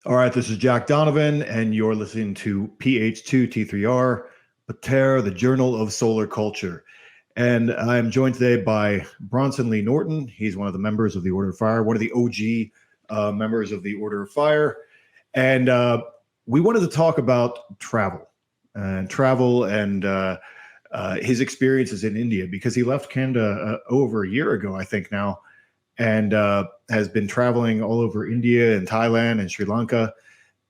All right, this is Jack Donovan, and you're listening to PH2T3R, Pater, the Journal of Solar Culture. And I'm joined today by Bronson Lee Norton. He's one of the members of the Order of Fire, one of the OG members of the Order of Fire. And we wanted to talk about travel and his experiences in India, because he left Canada over a year ago, I think now, and has been traveling all over India and Thailand and Sri Lanka.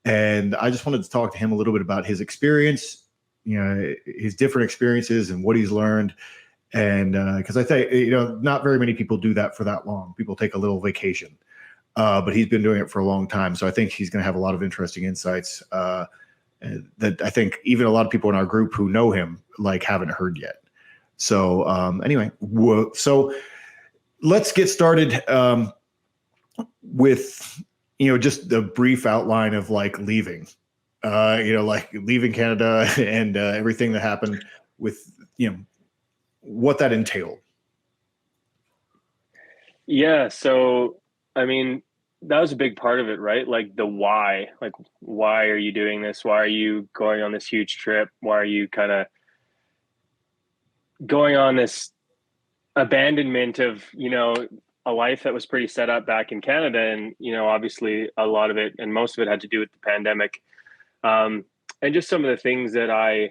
And I just wanted to talk to him a little bit about his experience, his different experiences and what he's learned. And because I think, not very many people do that for that long. People take a little vacation, but he's been doing it for a long time. So I think he's going to have a lot of interesting insights that I think even a lot of people in our group who know him haven't heard yet. So anyway, so let's get started with just a brief outline of leaving, leaving Canada and everything that happened with what that entailed. Yeah, so I mean, that was a big part of it, right? Like the why. Like, why are you doing this? Why are you going on this huge trip? Why are you kind of going on this abandonment of, a life that was pretty set up back in Canada? And, obviously a lot of it and most of it had to do with the pandemic. And just some of the things that I,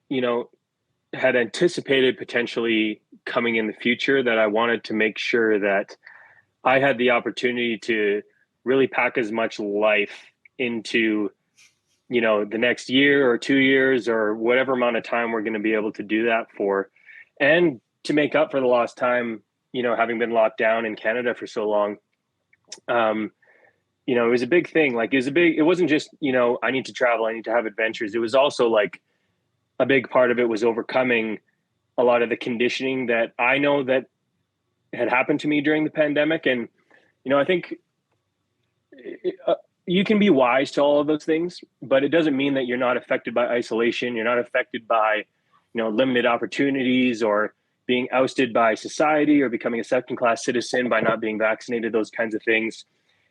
you know, had anticipated potentially coming in the future, that I wanted to make sure that I had the opportunity to really pack as much life into, the next year or 2 years or whatever amount of time we're going to be able to do that for. And to make up for the lost time, having been locked down in Canada for so long. It was a big thing. It wasn't just, I need to travel, I need to have adventures. It was also a big part of it was overcoming a lot of the conditioning that I know that had happened to me during the pandemic. And, I think you can be wise to all of those things, but it doesn't mean that you're not affected by isolation. You're not affected by, limited opportunities or being ousted by society or becoming a second class citizen by not being vaccinated, those kinds of things.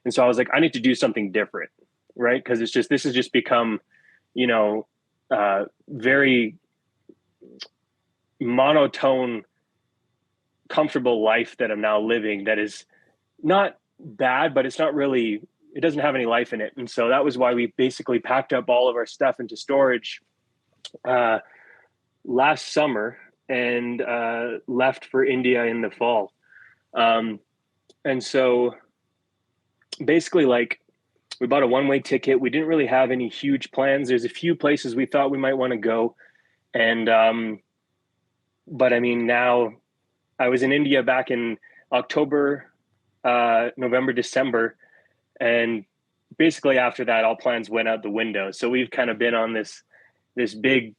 And so I was like, I need to do something different, right? Because this has just become, very monotone, comfortable life that I'm now living that is not bad, but it's not really, it doesn't have any life in it. And so that was why we basically packed up all of our stuff into storage last summer and left for India in the fall. And so basically we bought a one-way ticket. We didn't really have any huge plans. There's a few places we thought we might want to go. And, but I mean, now I was in India back in October, November, December. And basically after that, all plans went out the window. So we've kind of been on this big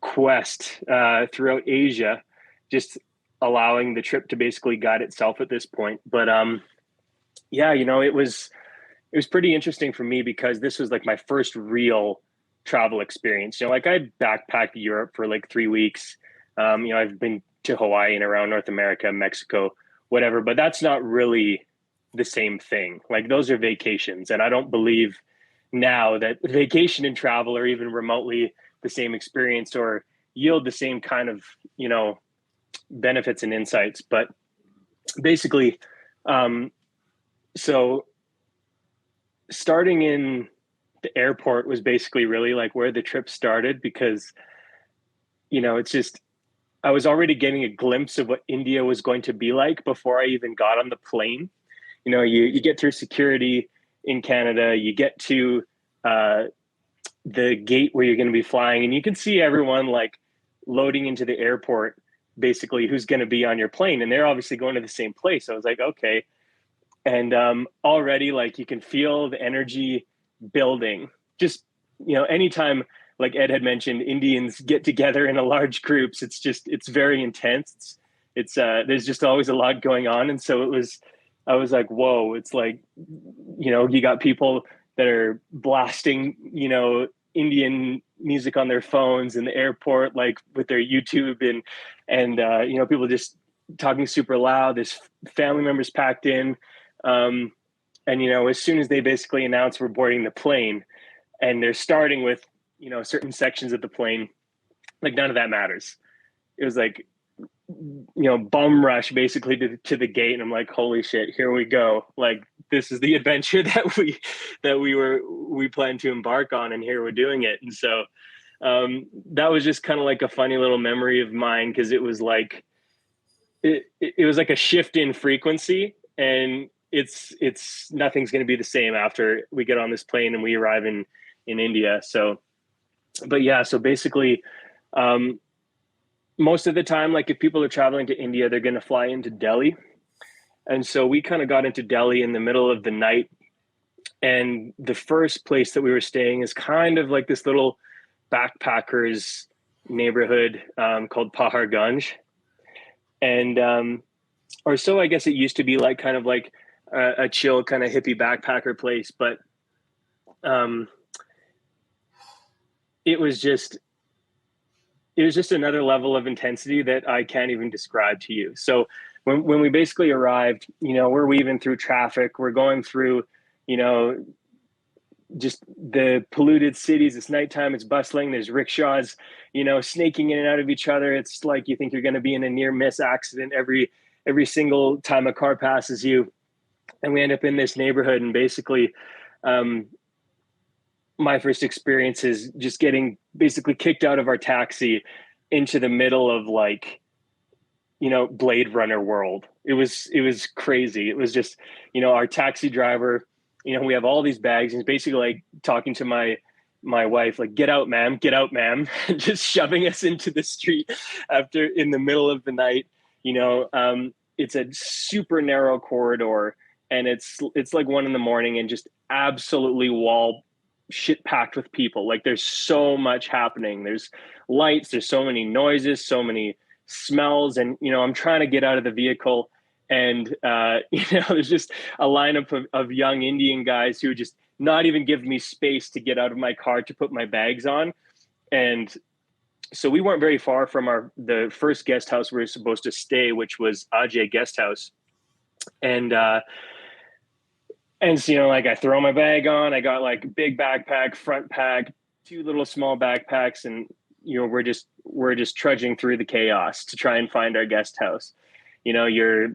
quest throughout Asia, just allowing the trip to basically guide itself at this point. But yeah, it was pretty interesting for me because this was my first real travel experience. I backpacked Europe for 3 weeks. I've been to Hawaii and around North America, Mexico, whatever, but that's not really the same thing. Those are vacations. And I don't believe now that vacation and travel are even remotely the same experience or yield the same kind of, benefits and insights. But basically, so starting in the airport was basically really where the trip started, because, it's just, I was already getting a glimpse of what India was going to be like before I even got on the plane. You get through security in Canada, you get to the gate where you're going to be flying, and you can see everyone loading into the airport, basically who's going to be on your plane. And they're obviously going to the same place. So I was like, okay. And already you can feel the energy building. Just, anytime, like Ed had mentioned, Indians get together in a large groups, it's very intense. It's there's just always a lot going on. And so I was like, whoa, it's you got people that are blasting, Indian music on their phones in the airport, with their YouTube and people just talking super loud. There's family members packed in. And, as soon as they basically announce we're boarding the plane and they're starting with, certain sections of the plane, like none of that matters. It was like, bum rush basically to the gate. And I'm like, holy shit, here we go. Like, this is the adventure that we planned to embark on. And here we're doing it. And so that was just kind of like a funny little memory of mine. Cause it was like, it was like a shift in frequency, and it's nothing's going to be the same after we get on this plane and we arrive in India. So, but yeah, so basically, most of the time, like if people are traveling to India, they're going to fly into Delhi. And so we kind of got into Delhi in the middle of the night. And the first place that we were staying is kind of like this little backpackers neighborhood called Paharganj. And, or so I guess it used to be, like kind of like a chill kind of hippie backpacker place. But it was just another level of intensity that I can't even describe to you. So when we basically arrived, we're weaving through traffic, we're going through, just the polluted cities. It's nighttime, it's bustling, there's rickshaws, snaking in and out of each other. It's like you think you're going to be in a near miss accident every single time a car passes you. And we end up in this neighborhood, and basically my first experience is just getting basically kicked out of our taxi into the middle of like, Blade Runner world. It was crazy. It was just, our taxi driver, we have all these bags, and he's basically like talking to my wife, like, get out, ma'am, just shoving us into the street in the middle of the night. It's a super narrow corridor, and it's like 1 a.m, and just absolutely shit packed with people. Like, there's so much happening. There's lights, there's so many noises, so many smells. And, I'm trying to get out of the vehicle, and, there's just a lineup of young Indian guys who just not even give me space to get out of my car to put my bags on. And so we weren't very far from the first guest house we were supposed to stay, which was Ajay Guest House. And so, like, I throw my bag on, I got like big backpack, front pack, 2 little small backpacks. And, we're just trudging through the chaos to try and find our guest house. You're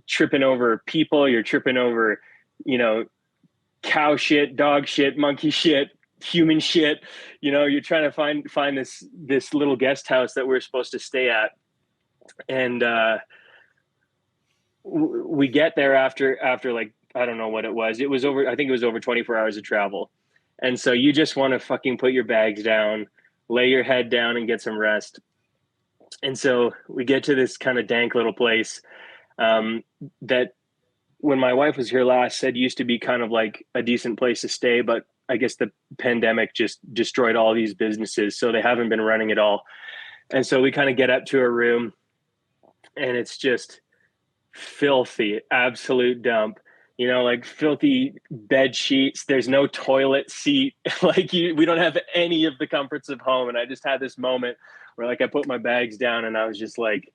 tripping over people, you're tripping over, cow shit, dog shit, monkey shit, human shit. You're trying to find this little guest house that we're supposed to stay at. And we get there after like, I don't know what it was. I think it was over 24 hours of travel. And so you just want to fucking put your bags down, lay your head down, and get some rest. And so we get to this kind of dank little place that, when my wife was here last, said used to be kind of like a decent place to stay, but I guess the pandemic just destroyed all these businesses, so they haven't been running at all. And so we kind of get up to a room, and it's just filthy, absolute dump. Like filthy bed sheets. There's no toilet seat. Like, we don't have any of the comforts of home. And I just had this moment where, like, I put my bags down, and I was just like,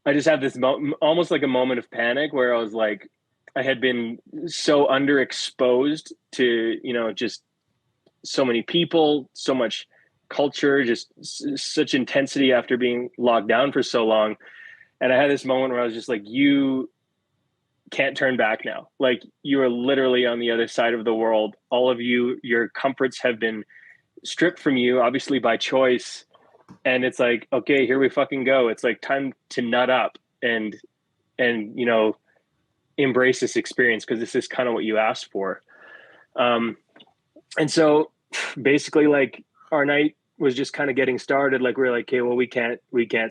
I just had this almost like a moment of panic where I was like, I had been so underexposed to, just so many people, so much culture, just such intensity after being locked down for so long. And I had this moment where I was just like, you can't turn back now. Like, you are literally on the other side of the world. All of your comforts have been stripped from you, obviously by choice. And it's like, okay, here we fucking go. It's like time to nut up and embrace this experience, because this is kind of what you asked for. And so basically, like, our night was just kind of getting started. Like, we're like, okay, well, we can't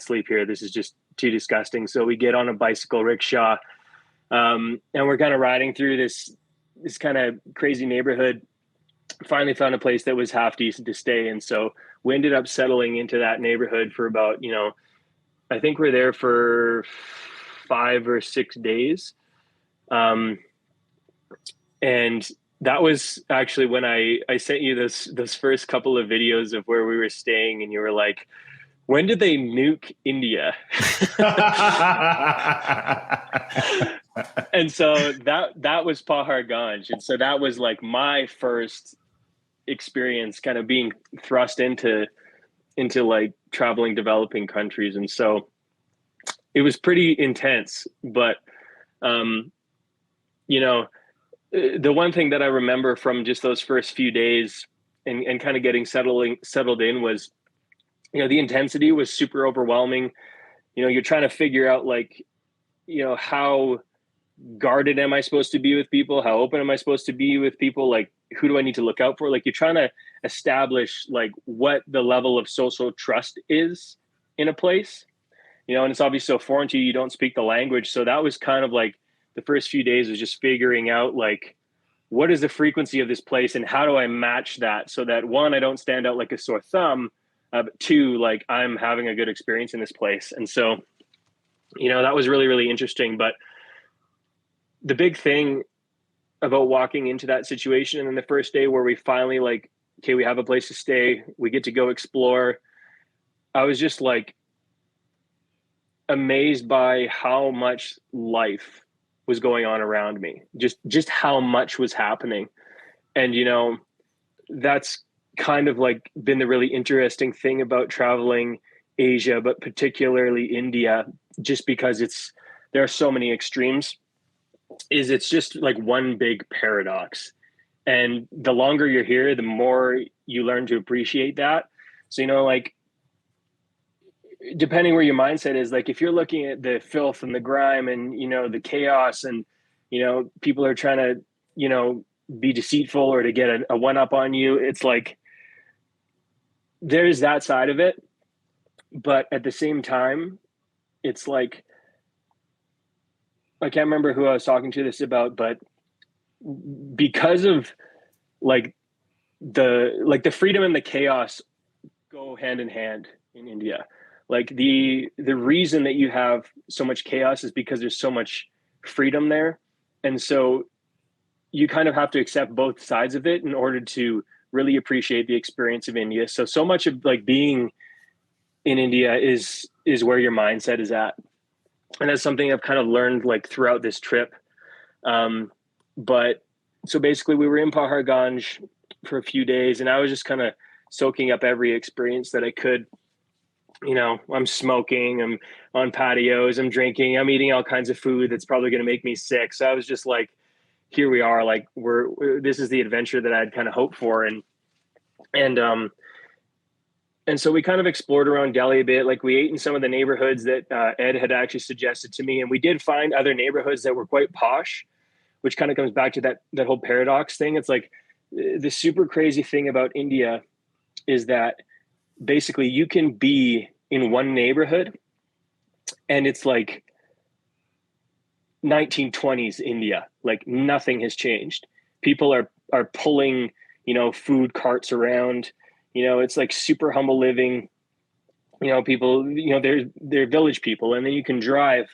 sleep here. This is just too disgusting. So we get on a bicycle rickshaw, and we're kind of riding through this kind of crazy neighborhood. Finally found a place that was half decent to stay. And so we ended up settling into that neighborhood for about, I think we're there for 5 or 6 days. And that was actually when I sent you those first couple of videos of where we were staying, and you were like, when did they nuke India? And so that was Pahar Ganj. And so that was like my first experience kind of being thrust into like traveling developing countries. And so it was pretty intense, but you know, the one thing that I remember from just those first few days and kind of getting settled in was, you know, the intensity was super overwhelming. You know, you're trying to figure out like, you know, how guarded am I supposed to be with people? How open am I supposed to be with people? Like, who do I need to look out for? Like, you're trying to establish like what the level of social trust is in a place, you know, and it's obviously so foreign to you. You don't speak the language. So that was kind of like the first few days was just figuring out like, what is the frequency of this place and how do I match that so that one, I don't stand out like a sore thumb, but two, like I'm having a good experience in this place. And so, you know, that was really, really interesting. But the big thing about walking into that situation and then the first day where we finally like, okay, we have a place to stay, we get to go explore. I was just like amazed by how much life was going on around me, just how much was happening. And, you know, that's kind of like been the really interesting thing about traveling Asia, but particularly India, just because there are so many extremes, is it's just like one big paradox. And the longer you're here, the more you learn to appreciate that. So, you know, like depending where your mindset is, like if you're looking at the filth and the grime and, you know, the chaos and, you know, people are trying to, you know, be deceitful or to get a one up on you, it's like there's that side of it. But at the same time, it's like, I can't remember who I was talking to this about, but because of like the freedom and the chaos go hand in hand in India. Like the reason that you have so much chaos is because there's so much freedom there. And so you kind of have to accept both sides of it in order to really appreciate the experience of India. So much of like being in India is where your mindset is at. And that's something I've kind of learned like throughout this trip. But so basically we were in Pahar Ganj for a few days and I was just kind of soaking up every experience that I could. You know, I'm smoking, I'm on patios, I'm drinking, I'm eating all kinds of food that's probably going to make me sick. So I was just like, here we are, like this is the adventure that I'd kind of hoped for. And so we kind of explored around Delhi a bit. Like we ate in some of the neighborhoods that Ed had actually suggested to me. And we did find other neighborhoods that were quite posh, which kind of comes back to that whole paradox thing. It's like the super crazy thing about India is that basically you can be in one neighborhood and it's like 1920s India, like nothing has changed. People are pulling, you know, food carts around, you know, it's like super humble living, you know, people, you know, they're village people. And then you can drive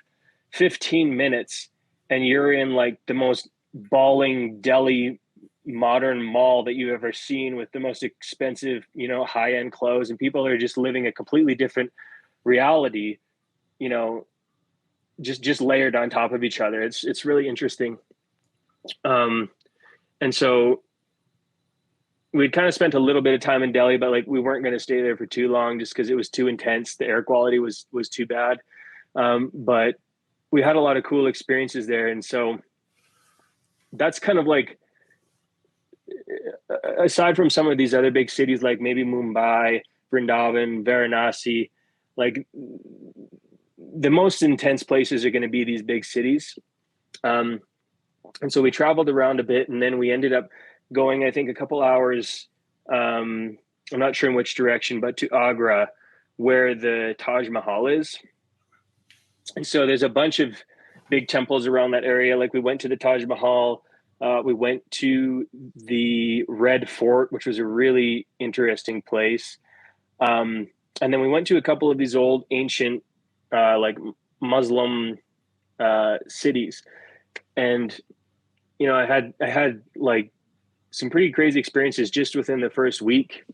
15 minutes and you're in like the most bawling Delhi modern mall that you've ever seen with the most expensive, you know, high-end clothes, and people are just living a completely different reality, you know, just layered on top of each other. It's really interesting. And so we'd kind of spent a little bit of time in Delhi, but like we weren't going to stay there for too long just because it was too intense. The air quality was too bad. But we had a lot of cool experiences there. And so that's kind of like, aside from some of these other big cities, like maybe Mumbai, Vrindavan, Varanasi, like the most intense places are going to be these big cities. And so we traveled around a bit and then we ended up going, I think, a couple hours. I'm not sure in which direction, but to Agra, where the Taj Mahal is. And so there's a bunch of big temples around that area. Like we went to the Taj Mahal. We went to the Red Fort, which was a really interesting place. And then we went to a couple of these old ancient, like Muslim cities. And, you know, I had like some pretty crazy experiences just within the first week.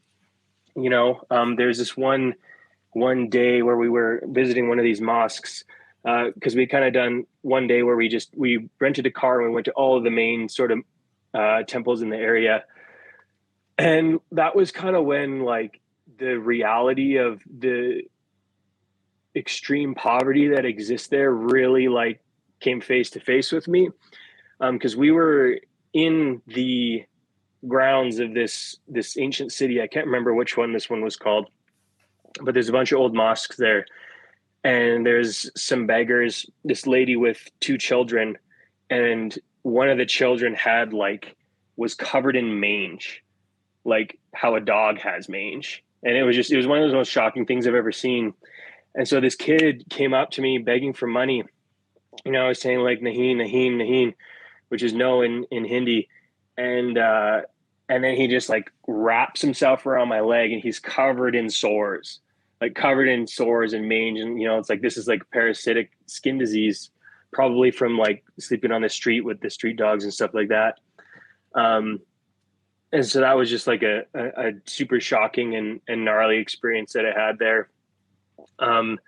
You know, there's this one day where we were visiting one of these mosques because we kind of done one day where we rented a car and we went to all of the main sort of temples in the area. And that was kind of when like the reality of the extreme poverty that exists there really like came face to face with me. Because we were in the grounds of this ancient city. I can't remember which one this one was called, but there's a bunch of old mosques there. And there's some beggars, this lady with two children, and one of the children was covered in mange, like how a dog has mange. And it was one of those most shocking things I've ever seen. And so this kid came up to me begging for money. I was saying like Naheen, Naheen, Naheen, which is no in Hindi. And then he just like wraps himself around my leg and he's covered in sores and mange. And, it's like, this is like parasitic skin disease, probably from like sleeping on the street with the street dogs and stuff like that. And so that was just like a super shocking and gnarly experience that I had there. And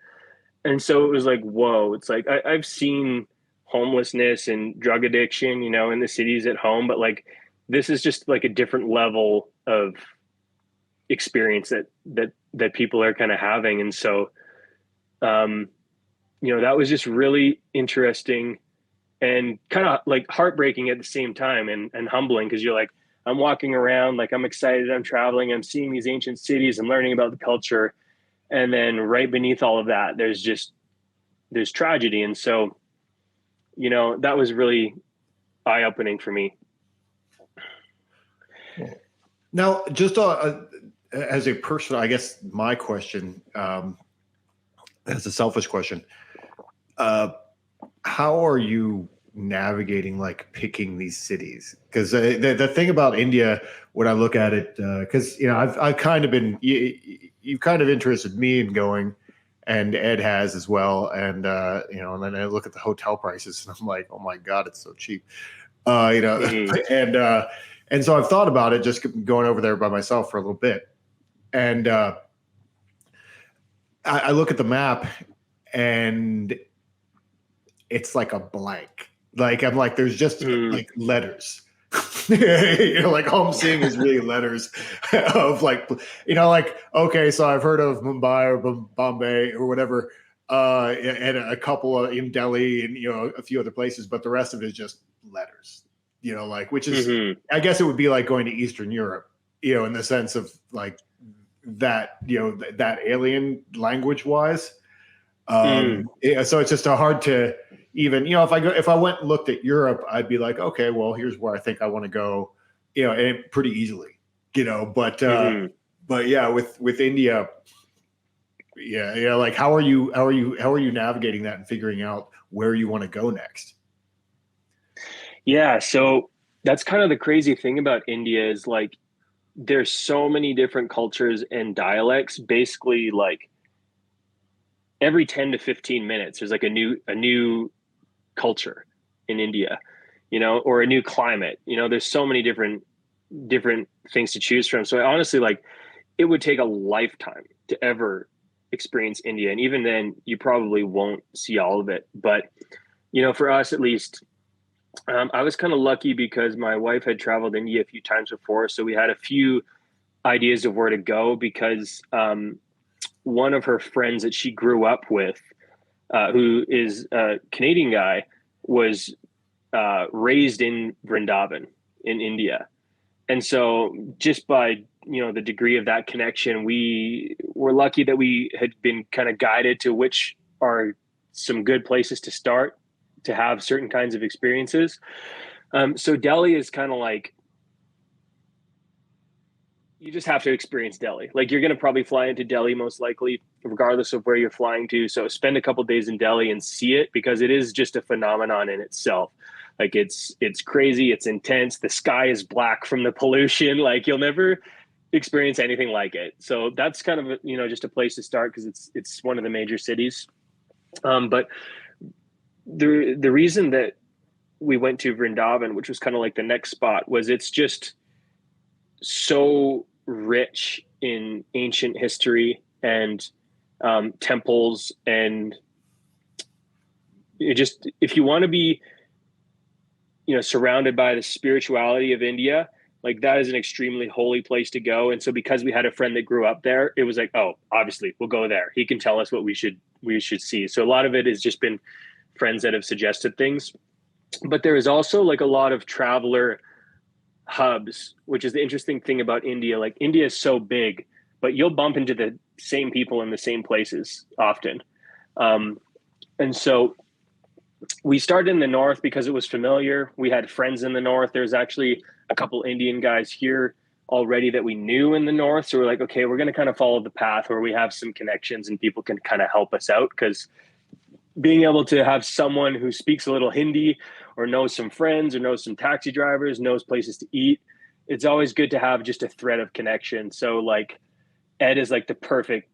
so it was like, whoa, it's like, I've seen homelessness and drug addiction, in the cities at home, but like, this is just like a different level of experience that people are kind of having. And so, that was just really interesting and kind of like heartbreaking at the same time and humbling. Cause you're like, I'm walking around, like I'm excited, I'm traveling, I'm seeing these ancient cities, I'm learning about the culture. And then right beneath all of that, there's tragedy. And so, that was really eye-opening for me. Now, just as a person, I guess my question, as a selfish question, how are you navigating like picking these cities? Because the thing about India, when I look at it, because I've kind of been you've kind of interested me in going, and Ed has as well, and and then I look at the hotel prices and I'm like, oh my god, it's so cheap, Mm-hmm. and so I've thought about it, just going over there by myself for a little bit, and I look at the map and it's like a blank. Like I'm like, there's just like letters. Like all I'm seeing is really letters of like, okay, so I've heard of Mumbai or Bombay or whatever, and a couple in Delhi and a few other places, but the rest of it is just letters. Which is, Mm-hmm. I guess it would be like going to Eastern Europe, in the sense of like that, that alien language wise. So it's just hard to even, if I went and looked at Europe, I'd be like, okay, well, here's where I think I want to go, and pretty easily, but yeah, with India, yeah, like how are you navigating that and figuring out where you want to go next? Yeah, so that's kind of the crazy thing about India is like there's so many different cultures and dialects. Basically, like every 10 to 15 minutes, there's like a new culture in India, or a new climate. There's so many different things to choose from. So honestly, like it would take a lifetime to ever experience India, and even then, you probably won't see all of it. But for us at least. I was kind of lucky because my wife had traveled India a few times before. So we had a few ideas of where to go because one of her friends that she grew up with, who is a Canadian guy, was raised in Vrindavan in India. And so just by, the degree of that connection, we were lucky that we had been kind of guided to which are some good places to start to have certain kinds of experiences. So Delhi is kind of like, you just have to experience Delhi. Like you're going to probably fly into Delhi most likely, regardless of where you're flying to. So spend a couple days in Delhi and see it because it is just a phenomenon in itself. Like it's crazy. It's intense. The sky is black from the pollution. Like you'll never experience anything like it. So that's kind of, just a place to start because it's one of the major cities. But the reason that we went to Vrindavan, which was kind of like the next spot, was it's just so rich in ancient history and temples and if you want to be, surrounded by the spirituality of India, like that is an extremely holy place to go. And so because we had a friend that grew up there, it was like, oh, obviously we'll go there. He can tell us what we should see. So a lot of it has just been friends that have suggested things. But there is also like a lot of traveler hubs, which is the interesting thing about India. Like India is so big, but you'll bump into the same people in the same places often. And so we started in the north because it was familiar. We had friends in the north. There's actually a couple Indian guys here already that we knew in the north. So we're like, okay, we're going to kind of follow the path where we have some connections and people can kind of help us out, because being able to have someone who speaks a little Hindi or knows some friends or knows some taxi drivers, knows places to eat, it's always good to have just a thread of connection. So like Ed is like the perfect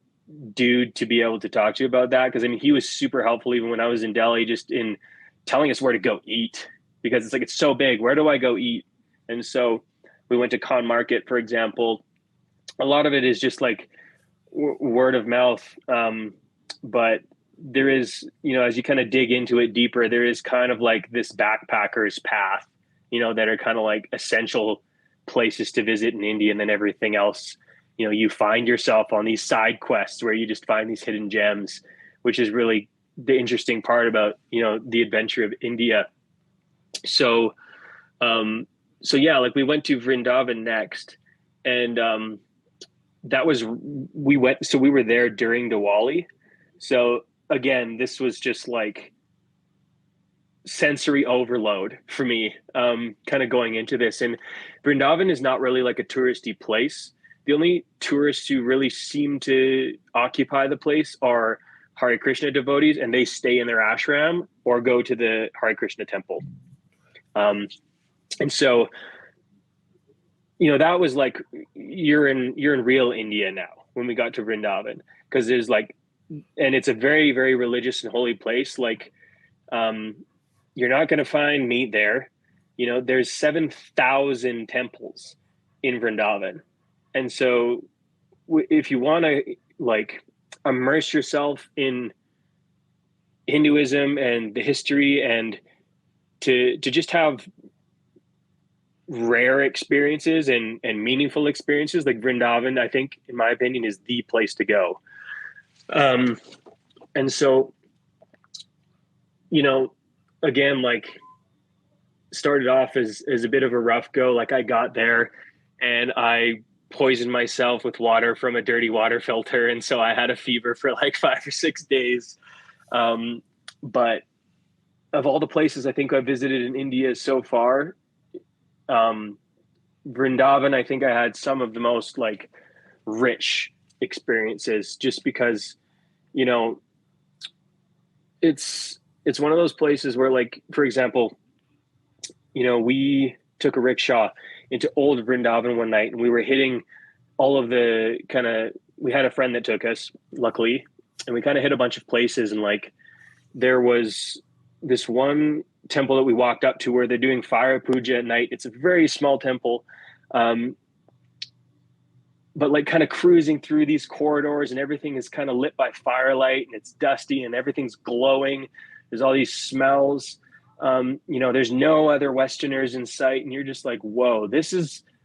dude to be able to talk to you about that, because I mean he was super helpful even when I was in Delhi, just in telling us where to go eat, because it's like, it's so big, where do I go eat? And so we went to Khan Market, for example. A lot of it is just like word of mouth, but there is, as you kind of dig into it deeper, there is kind of like this backpacker's path, that are kind of like essential places to visit in India, and then everything else, you find yourself on these side quests where you just find these hidden gems, which is really the interesting part about, the adventure of India. So, yeah, like we went to Vrindavan next, and we were there during Diwali. So again, this was just like sensory overload for me, kind of going into this. And Vrindavan is not really like a touristy place. The only tourists who really seem to occupy the place are Hare Krishna devotees, and they stay in their ashram or go to the Hare Krishna temple. And so, that was like, you're in real India now when we got to Vrindavan, because there's like, and it's a very, very religious and holy place. Like, you're not going to find meat there. There's 7,000 temples in Vrindavan. And so if you want to like immerse yourself in Hinduism and the history, and to just have rare experiences and meaningful experiences, like Vrindavan, I think, in my opinion, is the place to go. And so, again, like started off as a bit of a rough go. Like I got there and I poisoned myself with water from a dirty water filter. And so I had a fever for like 5 or 6 days. But of all the places I think I've visited in India so far, Vrindavan, I think I had some of the most like rich experiences, just because, it's one of those places where, like, for example, we took a rickshaw into old Vrindavan one night, and we were hitting all of the we had a friend that took us, luckily, and we kind of hit a bunch of places. And like, there was this one temple that we walked up to where they're doing fire puja at night. It's a very small temple. But like kind of cruising through these corridors, and everything is kind of lit by firelight, and it's dusty and everything's glowing. There's all these smells. There's no other Westerners in sight. And you're just like, whoa,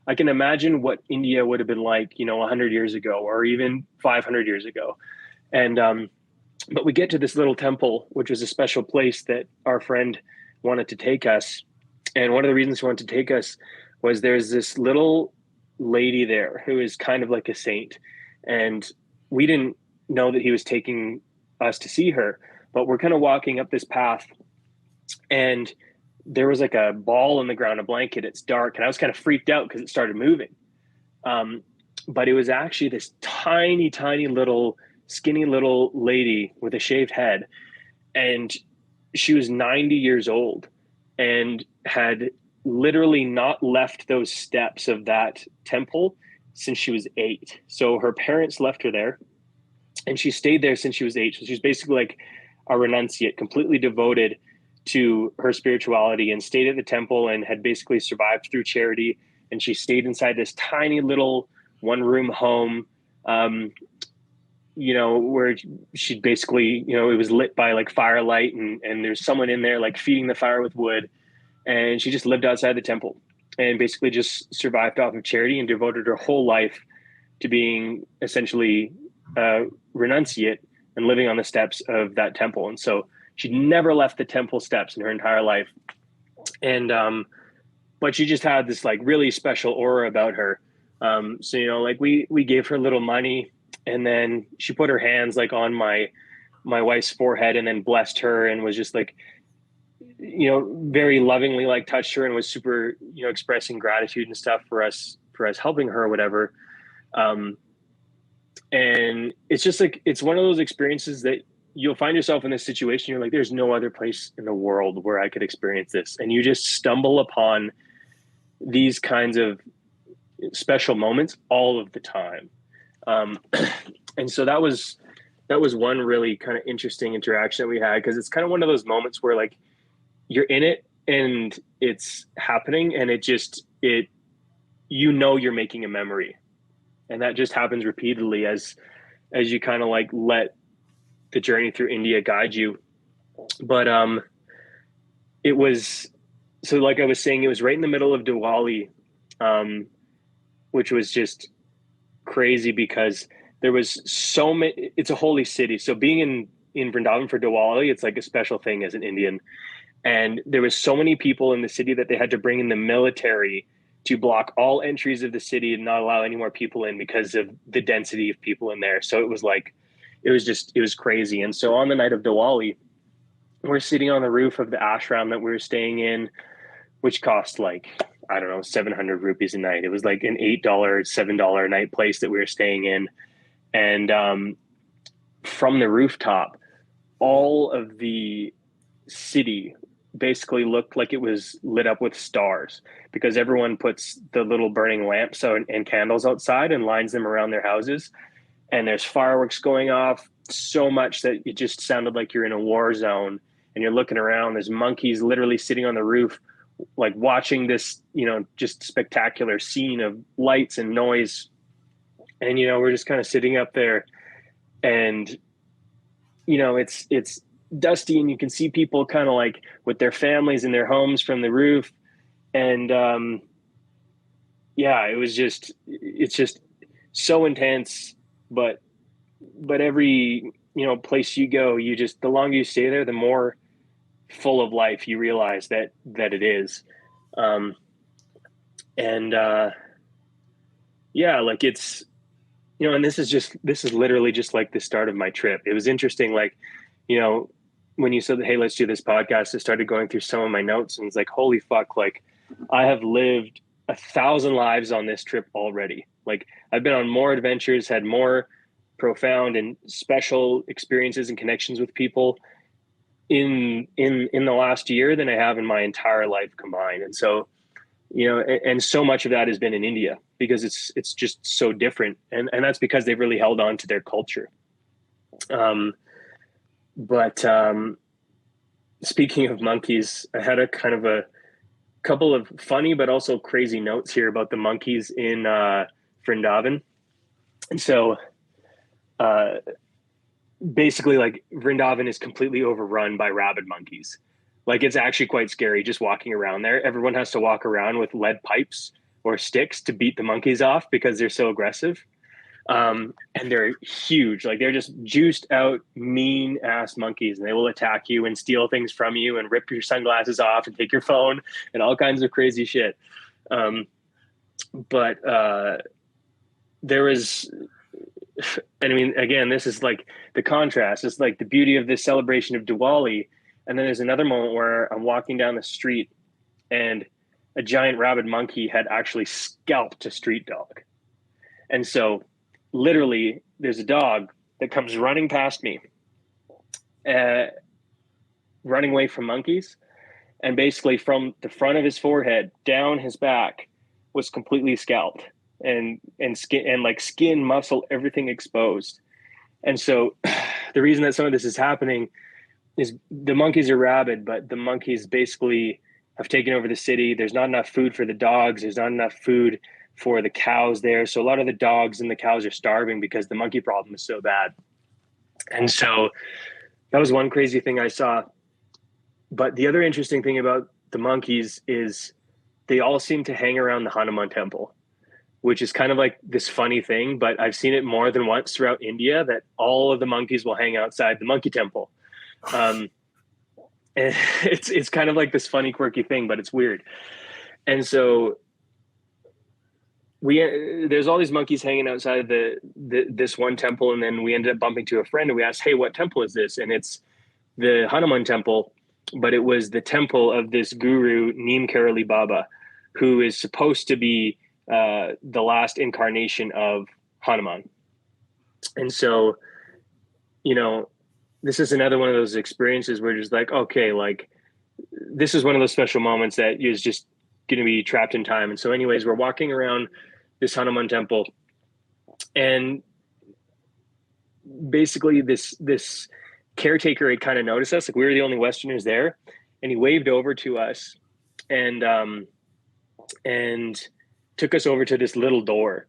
I can imagine what India would have been like, 100 years ago, or even 500 years ago. And, but we get to this little temple, which was a special place that our friend wanted to take us. And one of the reasons he wanted to take us was there's this little lady there who is kind of like a saint. And we didn't know that he was taking us to see her, but we're kind of walking up this path, and there was like a ball in the ground, a blanket. It's dark. And I was kind of freaked out because it started moving. But it was actually this tiny, tiny little, skinny little lady with a shaved head. And she was 90 years old and had literally not left those steps of that temple since she was 8. So her parents left her there, and she stayed there since she was 8. So she's basically like a renunciate, completely devoted to her spirituality, and stayed at the temple and had basically survived through charity. And she stayed inside this tiny little one-room home. where she'd basically, it was lit by like firelight, and there's someone in there like feeding the fire with wood. And she just lived outside the temple and basically just survived off of charity and devoted her whole life to being essentially renunciate and living on the steps of that temple. And so she never left the temple steps in her entire life. And but she just had this like really special aura about her. So like we gave her a little money, and then she put her hands like on my wife's forehead and then blessed her, and was just like, very lovingly like touched her, and was super, expressing gratitude and stuff for us helping her or whatever. And it's just like, it's one of those experiences that you'll find yourself in this situation. You're like, there's no other place in the world where I could experience this. And you just stumble upon these kinds of special moments all of the time. And so that was one really kind of interesting interaction that we had, because it's kind of one of those moments where like you're in it and it's happening, and you're making a memory. And that just happens repeatedly as you kind of like let the journey through India guide you. But it was, so like I was saying, it was right in the middle of Diwali, which was just crazy because there was so many. It's a holy city, so being in Vrindavan for Diwali, it's like a special thing as an Indian. And there was so many people in the city that they had to bring in the military to block all entries of the city and not allow any more people in because of the density of people in there. So it was like, it was crazy. And so on the night of Diwali, we're sitting on the roof of the ashram that we were staying in, which cost like, I don't know, 700 rupees a night. It was like an $8, $7 a night place that we were staying in. And from the rooftop, all of the city basically looked like it was lit up with stars, because everyone puts the little burning lamps and candles outside and lines them around their houses. And there's fireworks going off so much that it just sounded like you're in a war zone. And you're looking around, there's monkeys literally sitting on the roof, like watching this, just spectacular scene of lights and noise. And, we're just kind of sitting up there, and, it's dusty, and you can see people kind of like with their families in their homes from the roof. And it's just so intense. But every, place you go, the longer you stay there, the more full of life you realize that it is. Like it's, and this is literally just like the start of my trip. It was interesting. Like, when you said, hey, let's do this podcast, I started going through some of my notes, and it's like, holy fuck, like I have lived 1,000 lives on this trip already. Like I've been on more adventures, had more profound and special experiences and connections with people in the last year than I have in my entire life combined. And so, and so much of that has been in India, because it's just so different. And that's because they've really held on to their culture. But speaking of monkeys, I had a kind of a couple of funny but also crazy notes here about the monkeys in Vrindavan. And so basically, like, Vrindavan is completely overrun by rabid monkeys. Like, it's actually quite scary just walking around there. Everyone has to walk around with lead pipes or sticks to beat the monkeys off because they're so aggressive. And they're huge. Like, they're just juiced out, mean ass monkeys, and they will attack you and steal things from you and rip your sunglasses off and take your phone and all kinds of crazy shit. But there was, and I mean, again, this is like the contrast. It's like the beauty of this celebration of Diwali. And then there's another moment where I'm walking down the street and a giant rabid monkey had actually scalped a street dog. And so literally there's a dog that comes running past me, running away from monkeys. And basically from the front of his forehead down his back was completely scalped, and skin, and like skin, muscle, everything exposed. And so the reason that some of this is happening is the monkeys are rabid, but the monkeys basically have taken over the city. There's not enough food for the dogs. There's not enough food for the cows there. So a lot of the dogs and the cows are starving because the monkey problem is so bad. And so that was one crazy thing I saw. But the other interesting thing about the monkeys is they all seem to hang around the Hanuman temple, which is kind of like this funny thing, but I've seen it more than once throughout India that all of the monkeys will hang outside the monkey temple. And it's kind of like this funny, quirky thing, but it's weird. And so there's all these monkeys hanging outside this one temple, and then we ended up bumping to a friend, and we asked, "Hey, what temple is this?" And it's the Hanuman temple, but it was the temple of this guru Neem Karoli Baba, who is supposed to be the last incarnation of Hanuman. And so, this is another one of those experiences where just like, okay, like this is one of those special moments that is just going to be trapped in time. And so anyways, we're walking around this Hanuman temple, and basically this caretaker had kind of noticed us, like we were the only Westerners there, and he waved over to us and took us over to this little door.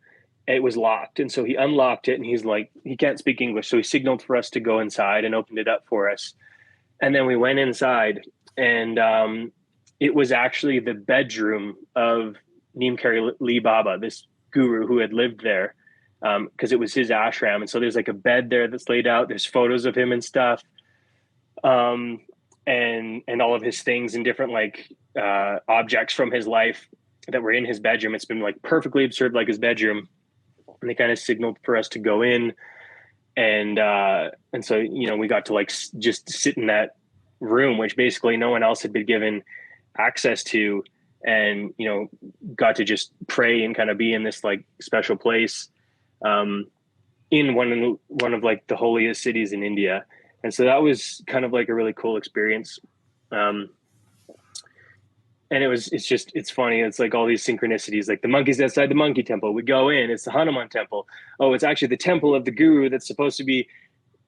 It was locked, and so he unlocked it, and he's like, he can't speak English, so he signaled for us to go inside and opened it up for us. And then we went inside, and it was actually the bedroom of Neem Karoli Baba, this guru who had lived there, because it was his ashram. And so there's like a bed there that's laid out. There's photos of him and stuff, and all of his things and different like objects from his life that were in his bedroom. It's been like perfectly observed like his bedroom. And they kind of signaled for us to go in, and so we got to like just sit in that room, which basically no one else had been given access to, and got to just pray and kind of be in this like special place in one of like the holiest cities in India. And so that was kind of like a really cool experience. And it's funny. It's like all these synchronicities, like the monkeys outside the monkey temple. We go in, it's the Hanuman temple. Oh, it's actually the temple of the guru that's supposed to be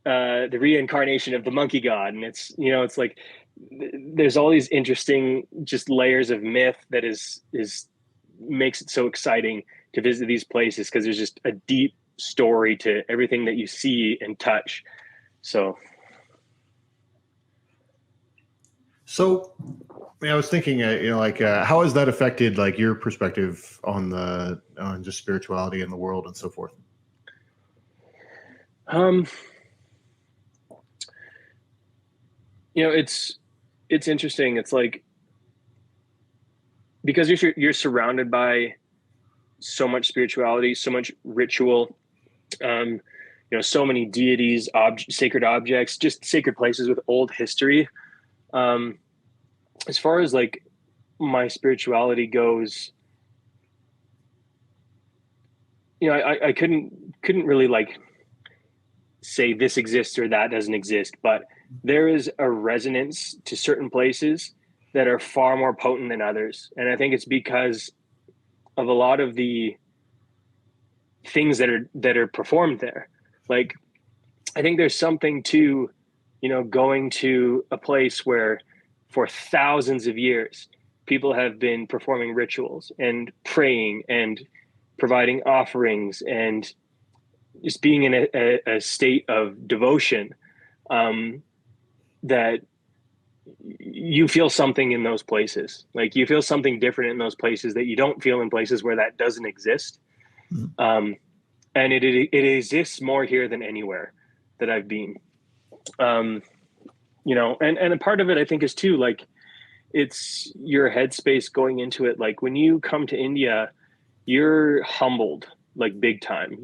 the reincarnation of the monkey god. And it's like there's all these interesting just layers of myth that is makes it so exciting to visit these places, because there's just a deep story to everything that you see and touch. So I was thinking, how has that affected like your perspective on just spirituality in the world and so forth? It's interesting. It's like, because you're surrounded by so much spirituality, so much ritual, so many deities, sacred objects, just sacred places with old history. As far as like my spirituality goes, I couldn't really like say this exists or that doesn't exist, but there is a resonance to certain places that are far more potent than others. And I think it's because of a lot of the things that are performed there. Like, I think there's something to, going to a place where for thousands of years, people have been performing rituals and praying and providing offerings and just being in a state of devotion, that you feel something in those places. Like, you feel something different in those places that you don't feel in places where that doesn't exist. Mm-hmm. And it exists more here than anywhere that I've been. And a part of it, I think, is too, like, it's your headspace going into it. Like, when you come to India, you're humbled, like, big time.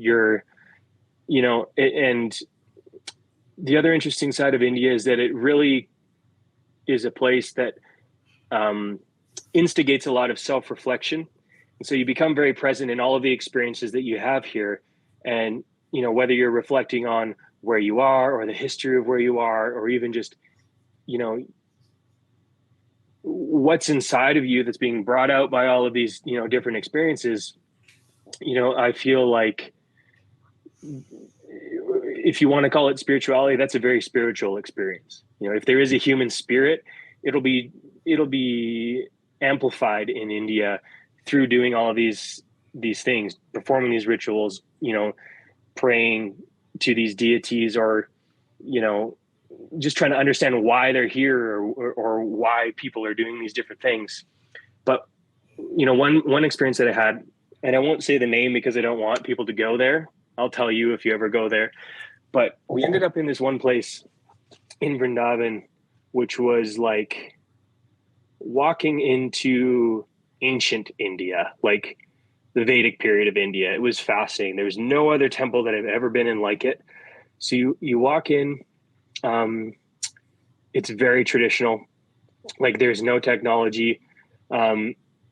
And the other interesting side of India is that it really is a place that instigates a lot of self-reflection. And so you become very present in all of the experiences that you have here. And, whether you're reflecting on where you are or the history of where you are, or even just, what's inside of you that's being brought out by all of these, different experiences, I feel like, if you want to call it spirituality, that's a very spiritual experience. If there is a human spirit, it'll be amplified in India through doing all of these these things, performing these rituals, praying to these deities, or, just trying to understand why they're here, or why people are doing these different things. But, one experience that I had, and I won't say the name because I don't want people to go there. I'll tell you if you ever go there. But we ended up in this one place in Vrindavan, which was like walking into ancient India, like the Vedic period of India. It was fascinating. There was no other temple that I've ever been in like it. So you walk in, it's very traditional. Like there's no technology.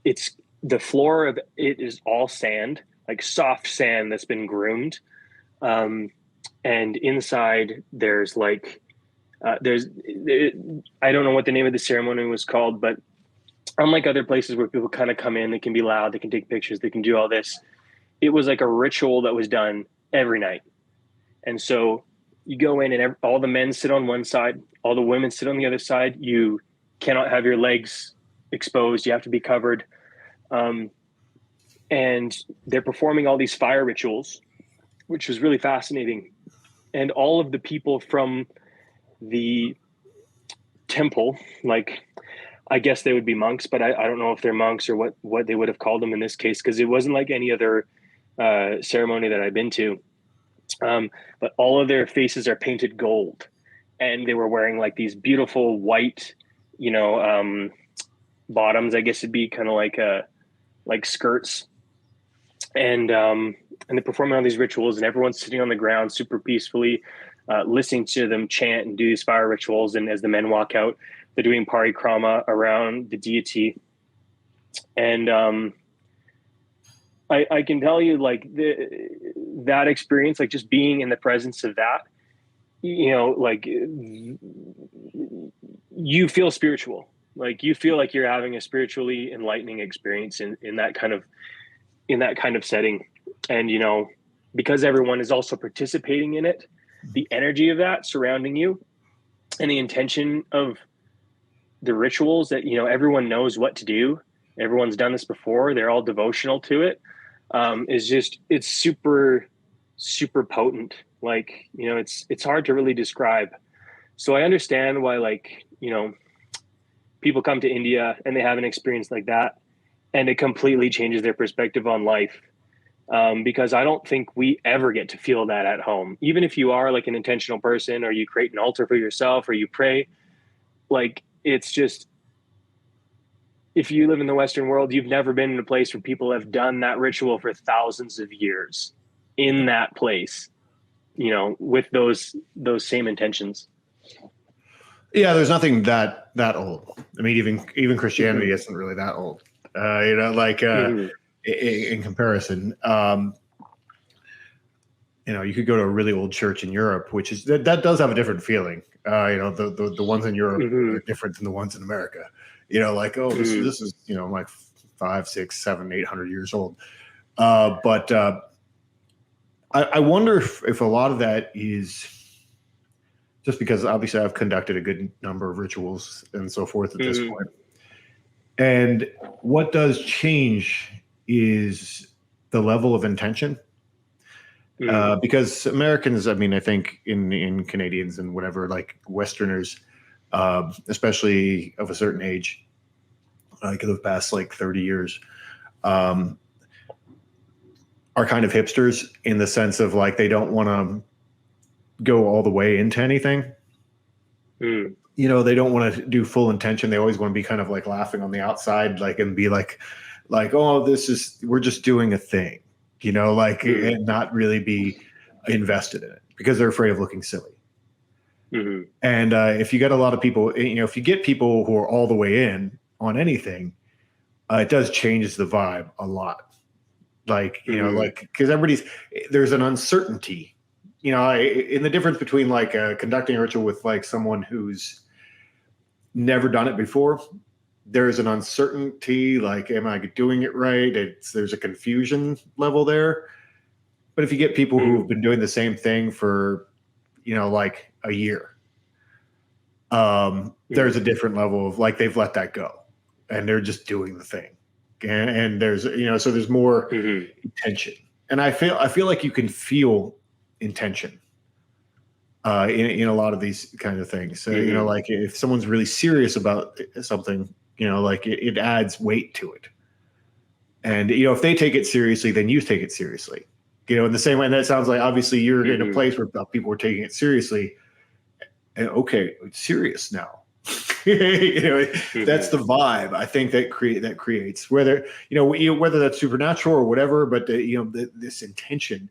It's the floor of it is all sand, like soft sand that's been groomed. And inside there's like, I don't know what the name of the ceremony was called, but unlike other places where people kind of come in, they can be loud, they can take pictures, they can do all this. It was like a ritual that was done every night. And so you go in and all the men sit on one side, all the women sit on the other side. You cannot have your legs exposed. You have to be covered. And they're performing all these fire rituals, which was really fascinating. And all of the people from the temple, like, I guess they would be monks, but I don't know if they're monks or what they would have called them in this case, because it wasn't like any other ceremony that I've been to. But all of their faces are painted gold, and they were wearing like these beautiful white, bottoms. I guess it'd be kind of like skirts, and they're performing all these rituals, and everyone's sitting on the ground super peacefully, listening to them chant and do these fire rituals. And as the men walk out, they're doing parikrama around the deity. And I can tell you, like, that experience, like just being in the presence of that, like you feel spiritual, like you feel like you're having a spiritually enlightening experience in that kind of setting. And, because everyone is also participating in it, the energy of that surrounding you and the intention of the rituals that, everyone knows what to do. Everyone's done this before. They're all devotional to it. It's super, super potent. Like, it's hard to really describe. So I understand why, like, people come to India and they have an experience like that, and it completely changes their perspective on life. Because I don't think we ever get to feel that at home. Even if you are like an intentional person, or you create an altar for yourself, or you pray, like, it's just, if you live in the Western world, you've never been in a place where people have done that ritual for thousands of years in that place, with those same intentions. Yeah, there's nothing that old. I mean, even Christianity Mm-hmm. isn't really that old. Mm-hmm. In comparison, you could go to a really old church in Europe, which is that does have a different feeling. The ones in Europe Mm-hmm. are different than the ones in America. This is like 5, 6, 7, 800 years old. But I wonder if a lot of that is just because obviously I've conducted a good number of rituals and so forth at this point. And what does change is the level of intention. Because Americans, I mean, I think in Canadians and whatever, like Westerners, especially of a certain age, like the past like 30 years, are kind of hipsters in the sense of like they don't want to go all the way into anything. They don't want to do full intention. They always want to be kind of like laughing on the outside, like, and be like, oh, we're just doing a thing, and not really be invested in it because they're afraid of looking silly. Mm-hmm. And if you get a lot of people, if you get people who are all the way in on anything, it does change the vibe a lot. Like, because there's an uncertainty, in the difference between like conducting a ritual with like someone who's never done it before. There's an uncertainty, like, am I doing it right? There's a confusion level there. But if you get people who've been doing the same thing for, like a year, there's a different level of like, they've let that go and they're just doing the thing. and there's, so there's more intention. And I feel like you can feel intention in a lot of these kind of things. So, like if someone's really serious about something, like it adds weight to it. And, if they take it seriously, then you take it seriously, in the same way. And that sounds like, obviously you're in a place where people are taking it seriously. And okay, it's serious now. That's the vibe I think that creates, whether whether that's supernatural or whatever, but this intention,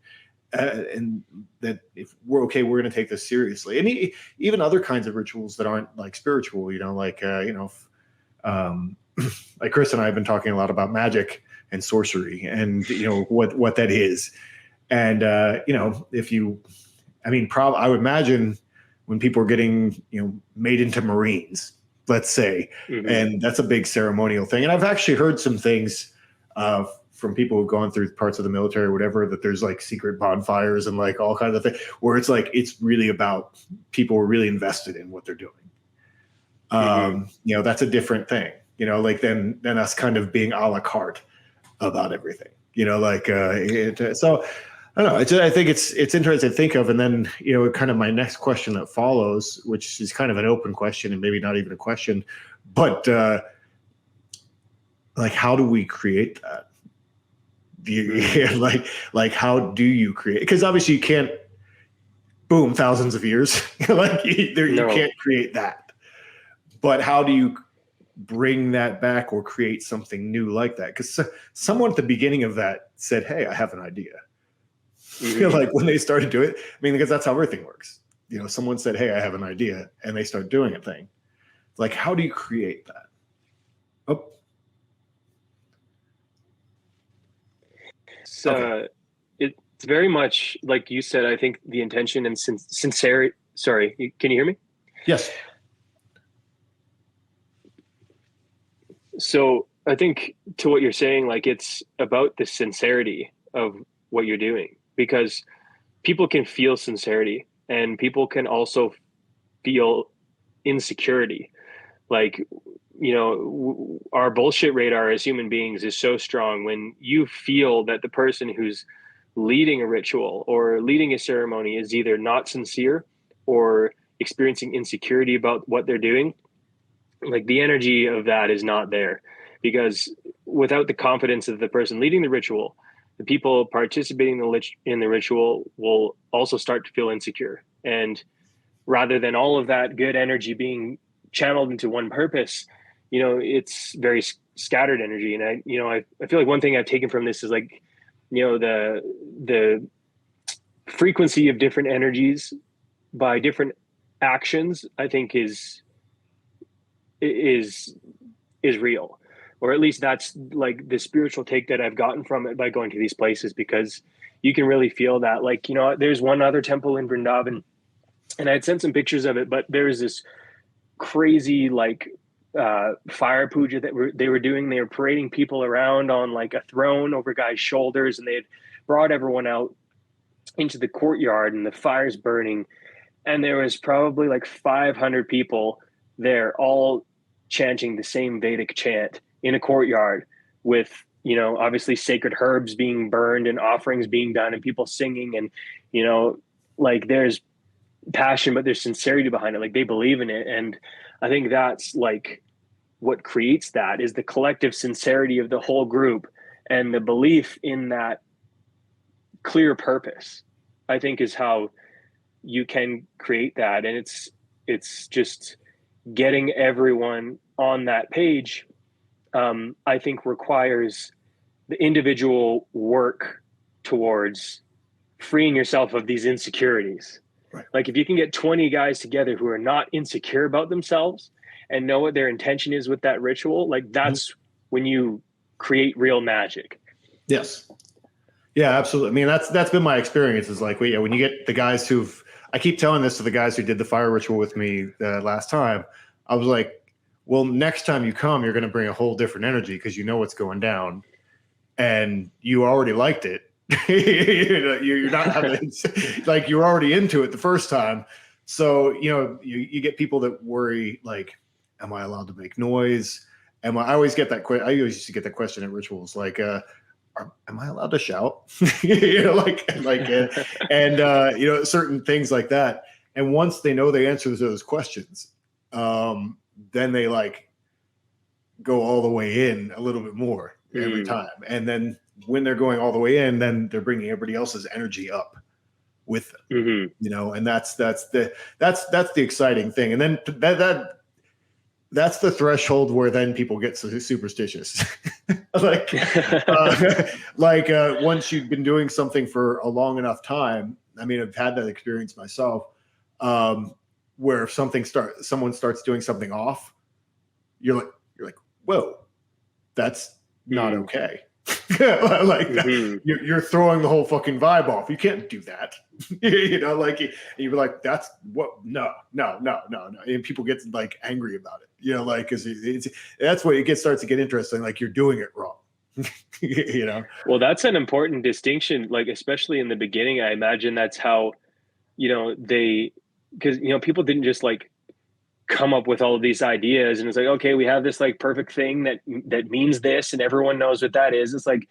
and that if we're okay, we're going to take this seriously. And even other kinds of rituals that aren't like spiritual, like like Chris and I have been talking a lot about magic and sorcery, and what that is. And I would imagine when people are getting made into Marines, let's say, and that's a big ceremonial thing. And I've actually heard some things from people who've gone through parts of the military or whatever, that there's like secret bonfires and like all kinds of things where it's like, it's really about people who are really invested in what they're doing. That's a different thing, like than us kind of being a la carte about everything, so I don't know. I think it's interesting to think of. And then, kind of my next question that follows, which is kind of an open question and maybe not even a question, but like, how do we create that? Like, how do you create? Because obviously you can't, boom, thousands of years, you can't create that. But how do you bring that back or create something new like that? Because someone at the beginning of that said, hey, I have an idea. Like when they started doing it, because that's how everything works. Someone said, hey, I have an idea, and they start doing a thing. Like, how do you create that? Oh. So it's very much like you said. I think the intention and sincerity. Sorry, can you hear me? Yes. So I think to what you're saying, like it's about the sincerity of what you're doing, because people can feel sincerity and people can also feel insecurity. Like, our bullshit radar as human beings is so strong. When you feel that the person who's leading a ritual or leading a ceremony is either not sincere or experiencing insecurity about what they're doing, like the energy of that is not there, because without the confidence of the person leading the ritual, the people participating in the ritual will also start to feel insecure. And rather than all of that good energy being channeled into one purpose, it's very scattered energy. And I feel like one thing I've taken from this is like, the frequency of different energies by different actions, I think is real, or at least that's like the spiritual take that I've gotten from it by going to these places, because you can really feel that. Like, there's one other temple in Vrindavan, and I had sent some pictures of it, but there was this crazy like fire puja that they were doing. They were parading people around on like a throne over guys' shoulders, and they had brought everyone out into the courtyard, and the fire's burning, and there was probably like 500 people there, all chanting the same Vedic chant in a courtyard with, obviously sacred herbs being burned and offerings being done and people singing. And, like there's passion, but there's sincerity behind it. Like they believe in it. And I think that's like what creates that is the collective sincerity of the whole group and the belief in that clear purpose, I think, is how you can create that. And it's just getting everyone on that page, I think requires the individual work towards freeing yourself of these insecurities. Right. Like if you can get 20 guys together who are not insecure about themselves and know what their intention is with that ritual, like that's when you create real magic. Yes. Yeah, absolutely. That's been my experience, is like, when you get the guys I keep telling this to the guys who did the fire ritual with me last time. I was like, well, next time you come, you're going to bring a whole different energy because you know what's going down and you already liked it. You're not having like you're already into it the first time. So, you get people that worry, like, am I allowed to make noise? And I always get that I always used to get that question at rituals, like, am I allowed to shout? You know, you know, certain things like that. And once they know the answers to those questions, then they like go all the way in a little bit more every time. And then when they're going all the way in, then they're bringing everybody else's energy up with them, you know, and that's the exciting thing. And then that's the threshold where then people get superstitious. Once you've been doing something for a long enough time, I mean, I've had that experience myself, where if someone starts doing something off, you're like, whoa, that's not okay. You're throwing the whole fucking vibe off. You can't do that. You know, like you're like, that's what, no. And people get like angry about it, you know, like, cause that's where it starts to get interesting. Like you're doing it wrong. You know? Well, that's an important distinction. Like, especially in the beginning, I imagine that's how, you know, cause you know, people didn't just like come up with all of these ideas and it's like, okay, we have this like perfect thing that means this and everyone knows what that is. It's like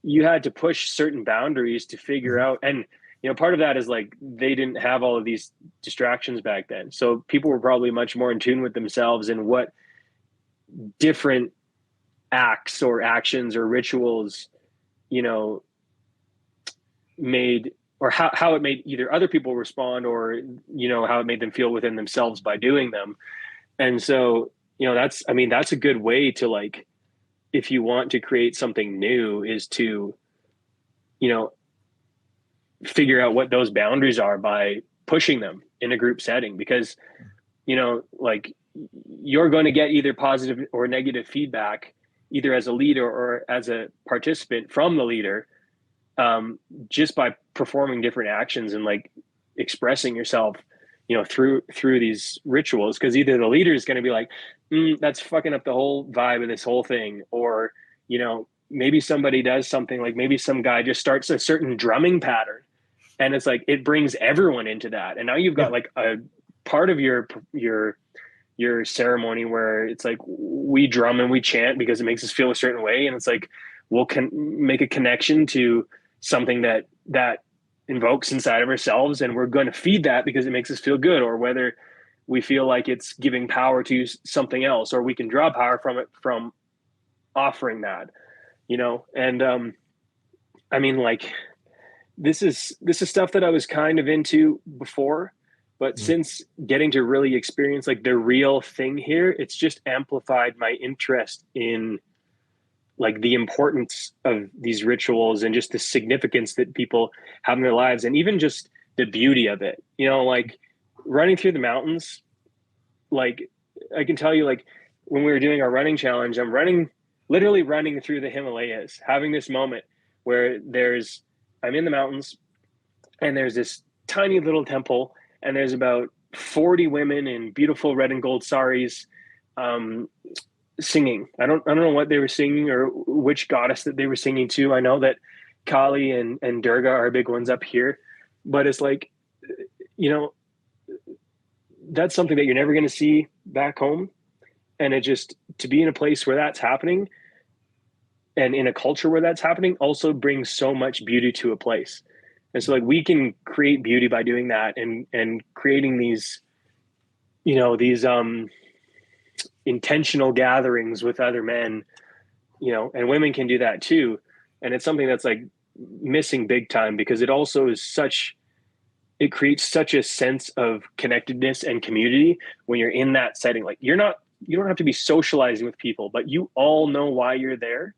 you had to push certain boundaries to figure out. And you know, part of that is like they didn't have all of these distractions back then, so people were probably much more in tune with themselves and what different acts or actions or rituals, you know, made, or how it made either other people respond or, you know, how it made them feel within themselves by doing them. And so, you know, that's a good way to, like, if you want to create something new, is to, you know, figure out what those boundaries are by pushing them in a group setting, because, you know, like you're going to get either positive or negative feedback, either as a leader or as a participant from the leader, just by performing different actions and like expressing yourself, you know, through these rituals. Because either the leader is going to be like, that's fucking up the whole vibe of this whole thing, or, you know, maybe somebody does something, like maybe some guy just starts a certain drumming pattern and it's like it brings everyone into that, and now you've got like a part of your ceremony where it's like we drum and we chant because it makes us feel a certain way, and it's like we'll make a connection to something that invokes inside of ourselves, and we're going to feed that because it makes us feel good, or whether we feel like it's giving power to something else, or we can draw power from it from offering that, you know. And I mean, like this is stuff that I was kind of into before, but since getting to really experience like the real thing here, it's just amplified my interest in like the importance of these rituals and just the significance that people have in their lives, and even just the beauty of it, you know, like running through the mountains. Like I can tell you, like when we were doing our running challenge, I'm literally running through the Himalayas, having this moment where I'm in the mountains and there's this tiny little temple and there's about 40 women in beautiful red and gold saris, singing. I don't know what they were singing or which goddess that they were singing to. I know that Kali and Durga are big ones up here, but it's like, you know, that's something that you're never going to see back home. And it just, to be in a place where that's happening and in a culture where that's happening also brings so much beauty to a place. And so like we can create beauty by doing that and creating these, you know, these intentional gatherings with other men, you know, and women can do that too. And it's something that's like missing big time, because it also is it creates such a sense of connectedness and community when you're in that setting. Like you don't have to be socializing with people, but you all know why you're there.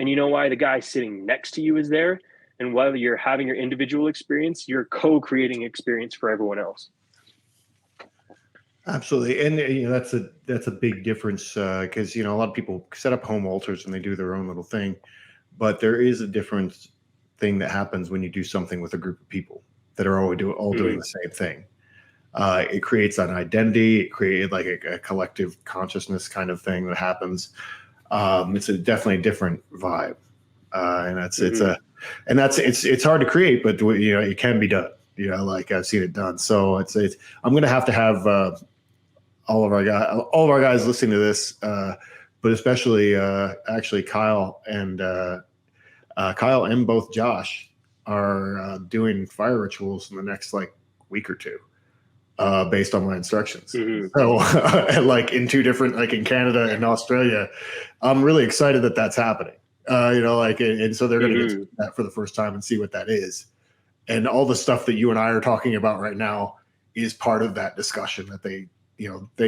And you know why the guy sitting next to you is there. And while you're having your individual experience, you're co-creating experience for everyone else. Absolutely. And you know, that's a big difference, because, you know, a lot of people set up home altars and they do their own little thing, but there is a different thing that happens when you do something with a group of people that are all doing the same thing. It creates an identity. It created like a collective consciousness kind of thing that happens. It's definitely a different vibe, and it's hard to create, but you know, it can be done. You know, like I've seen it done. So I'm going to have all of our guys listening to this but especially actually Kyle and both Josh are doing fire rituals in the next like week or two, based on my instructions. Mm-hmm. So like in two different, like in Canada and Australia, I'm really excited that that's happening. And so they're going to get to do that for the first time and see what that is. And all the stuff that you and I are talking about right now is part of that discussion that they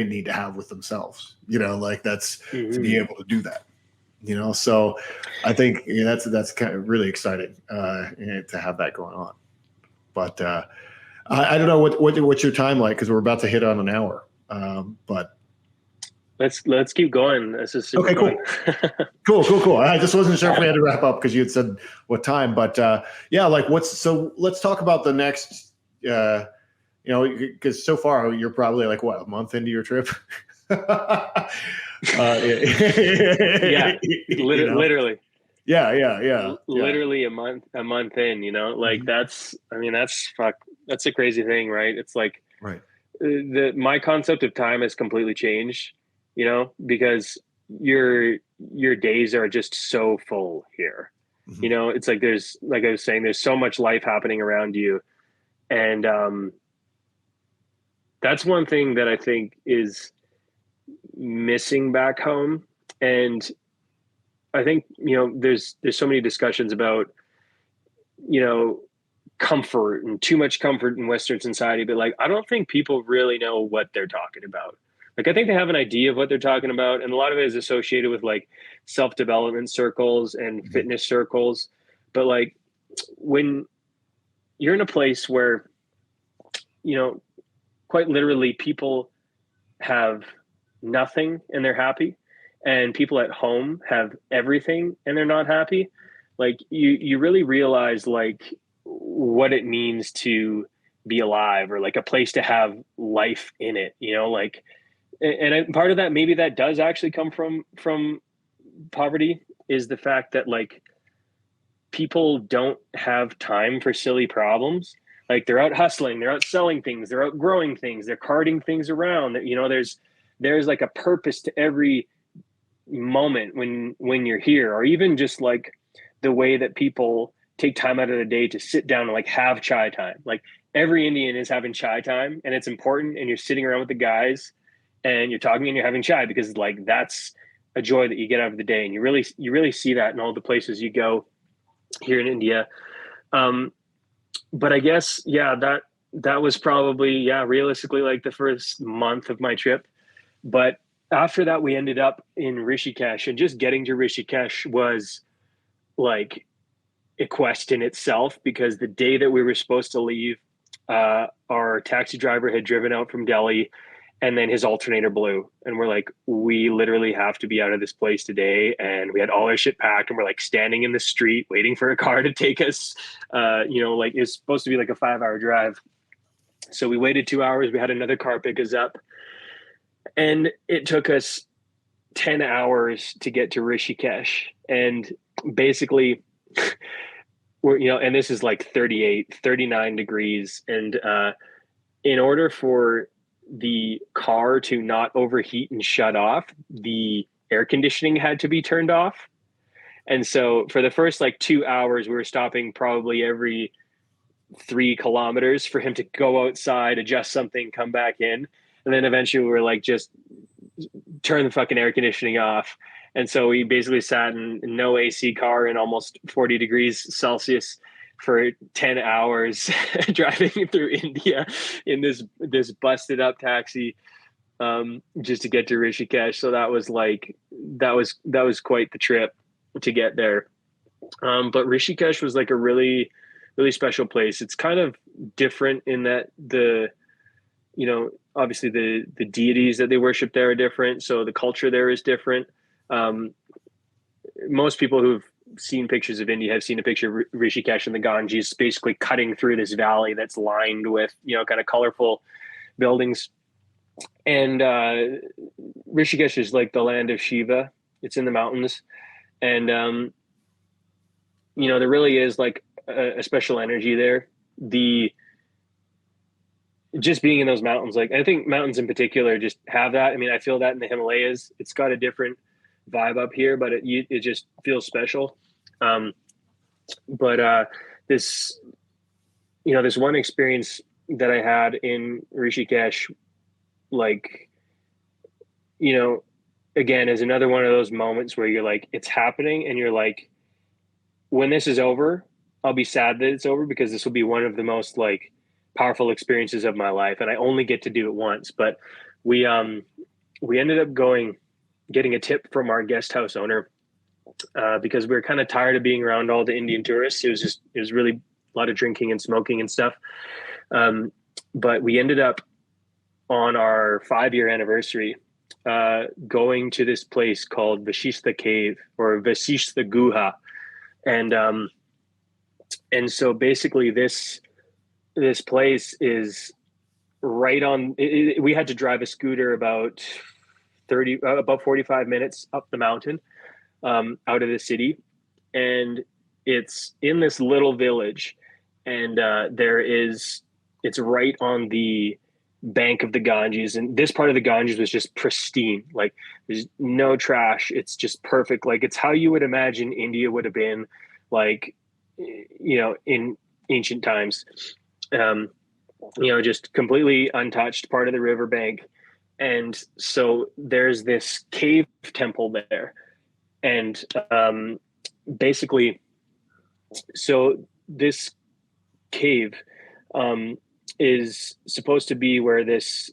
need to have with themselves, like that's to be able to do that, so I think that's kind of really exciting to have that going on. But I don't know what's your time like, because we're about to hit on an hour, but let's keep going. This is super okay, cool. I just wasn't sure if we had to wrap up because you had said what time, but let's talk about the next, because so far you're probably like a month into your trip. Literally. Yeah. Literally a month in, like that's a crazy thing, right? It's like, right. My concept of time has completely changed, because your days are just so full here. Mm-hmm. It's like like I was saying, there's so much life happening around you. And that's one thing that I think is missing back home. And I think, there's so many discussions about, comfort and too much comfort in Western society, but like, I don't think people really know what they're talking about. Like, I think they have an idea of what they're talking about. And a lot of it is associated with like self-development circles and mm-hmm. fitness circles. But like, when you're in a place where, quite literally people have nothing and they're happy, and people at home have everything and they're not happy, like you really realize like what it means to be alive, or like a place to have life in it, like, and part of that, maybe that does actually come from poverty, is the fact that like people don't have time for silly problems. Like, they're out hustling, they're out selling things, they're out growing things, they're carting things around. There's like a purpose to every moment when you're here, or even just like the way that people take time out of the day to sit down and like have chai time. Like, every Indian is having chai time, and it's important, and you're sitting around with the guys and you're talking and you're having chai, because like that's a joy that you get out of the day. And you really see that in all the places you go here in India. But I guess, that was probably, realistically like the first month of my trip. But after that, we ended up in Rishikesh, and just getting to Rishikesh was like a quest in itself, because the day that we were supposed to leave, our taxi driver had driven out from Delhi, and then his alternator blew, and we're like, we literally have to be out of this place today. And we had all our shit packed, and we're like standing in the street waiting for a car to take us. Like, it's supposed to be like a 5-hour drive. So we waited 2 hours. We had another car pick us up, and it took us 10 hours to get to Rishikesh. And basically and this is like 38, 39 degrees. And in order for the car to not overheat and shut off, the air conditioning had to be turned off. And so for the first like 2 hours, we were stopping probably every 3 kilometers for him to go outside, adjust something, come back in. And then eventually we were like, just turn the fucking air conditioning off. And so we basically sat in no AC car in almost 40 degrees Celsius for 10 hours driving through India in this busted up taxi, just to get to Rishikesh. So that was quite the trip to get there. But Rishikesh was like a really, really special place. It's kind of different in that obviously the deities that they worship there are different. So the culture there is different. Most people who've seen pictures of India have seen a picture of Rishikesh and the Ganges basically cutting through this valley that's lined with, kind of colorful buildings. And Rishikesh is like the land of Shiva. It's in the mountains. And, there really is like a special energy there. Just being in those mountains, like I think mountains in particular just have that. I mean, I feel that in the Himalayas. It's got a different vibe up here, but it just feels special. Um, but this, this one experience that I had in Rishikesh, like, again, is another one of those moments where you're like, it's happening, and you're like, when this is over, I'll be sad that it's over, because this will be one of the most like powerful experiences of my life, and I only get to do it once. But we ended up getting a tip from our guest house owner, because we were kind of tired of being around all the Indian tourists. It was really a lot of drinking and smoking and stuff. But we ended up on our 5-year anniversary going to this place called Vashishta Cave, or Vashishta Guha. And so basically this place is right on, we had to drive a scooter about 45 minutes up the mountain, out of the city. And it's in this little village, and it's right on the bank of the Ganges. And this part of the Ganges was just pristine. Like, there's no trash. It's just perfect. Like, it's how you would imagine India would have been, like, in ancient times. Just completely untouched part of the riverbank. And so there's this cave temple there. And basically, so this cave is supposed to be where this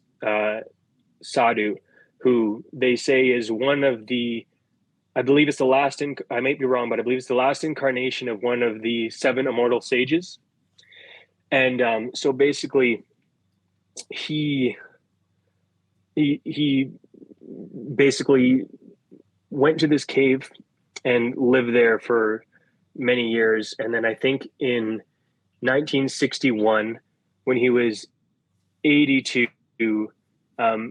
sadhu, who they say is one of the, I believe it's the last, I might be wrong, but I believe it's the last incarnation of one of the 7 immortal sages. And so basically, he basically went to this cave and lived there for many years. And then I think in 1961, when he was 82,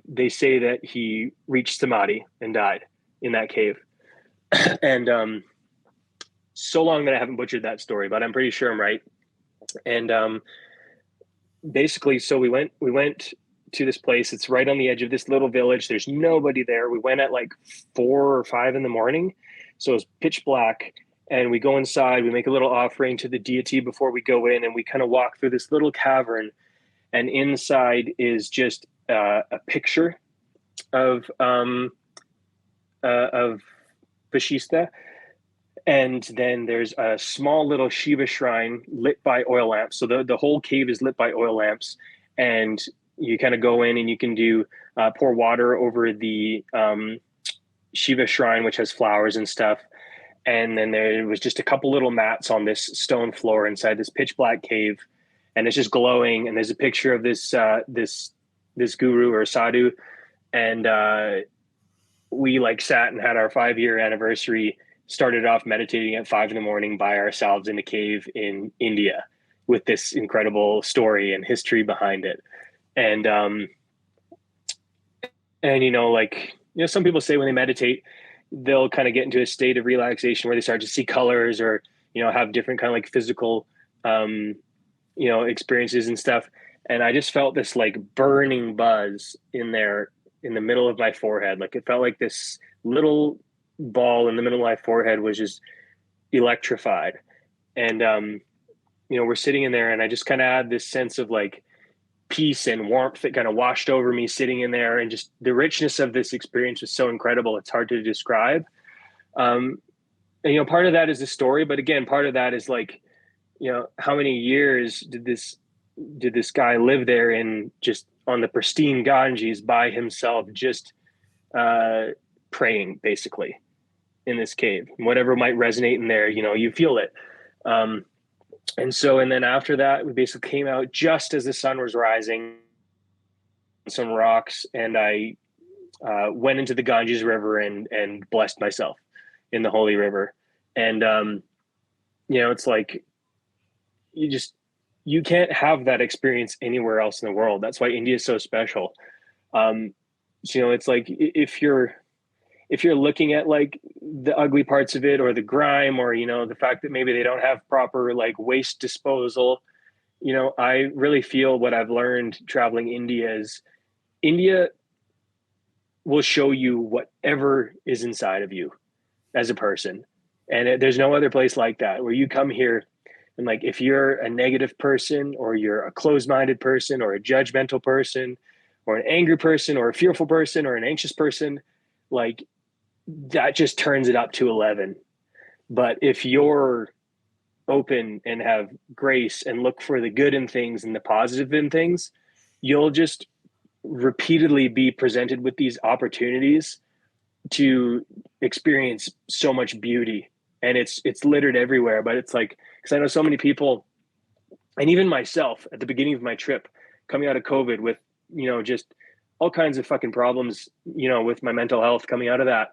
they say that he reached samadhi and died in that cave. And so long that I haven't butchered that story, but I'm pretty sure I'm right. And basically, so we went to this place. It's right on the edge of this little village. There's nobody there. We went at like 4 or 5 in the morning, so it's pitch black. And we go inside. We make a little offering to the deity before we go in, and we kind of walk through this little cavern. And inside is just a picture of Vashishta. And then there's a small little Shiva shrine lit by oil lamps. So the whole cave is lit by oil lamps. And you kind of go in and you can pour water over the Shiva shrine, which has flowers and stuff. And then there was just a couple little mats on this stone floor inside this pitch black cave. And it's just glowing. And there's a picture of this guru or sadhu. And we like sat and had our 5-year anniversary, started off meditating at 5 in the morning by ourselves in a cave in India with this incredible story and history behind it. And some people say when they meditate, they'll kind of get into a state of relaxation where they start to see colors, or, have different kind of like physical, experiences and stuff. And I just felt this like burning buzz in there in the middle of my forehead. Like, it felt like this little ball in the middle of my forehead was just electrified. And, we're sitting in there, and I just kind of had this sense of like peace and warmth that kind of washed over me sitting in there. And just the richness of this experience was so incredible. It's hard to describe. And, part of that is the story, but again, part of that is like, how many years did this guy live there in just on the pristine Ganges by himself, just praying basically in this cave. Whatever might resonate in there, you feel it. And then after that, we basically came out just as the sun was rising on some rocks, and I went into the Ganges River and blessed myself in the holy river. And it's like you can't have that experience anywhere else in the world. That's why India is so special. It's like if you're looking at like the ugly parts of it, or the grime, or, the fact that maybe they don't have proper like waste disposal, I really feel what I've learned traveling India is India will show you whatever is inside of you as a person. And there's no other place like that, where you come here and like, if you're a negative person, or you're a closed-minded person, or a judgmental person, or an angry person, or a fearful person, or an anxious person, like that just turns it up to 11. But if you're open and have grace and look for the good in things and the positive in things, you'll just repeatedly be presented with these opportunities to experience so much beauty. And it's littered everywhere. But it's like, because I know so many people, and even myself at the beginning of my trip, coming out of COVID with, just all kinds of fucking problems, with my mental health coming out of that.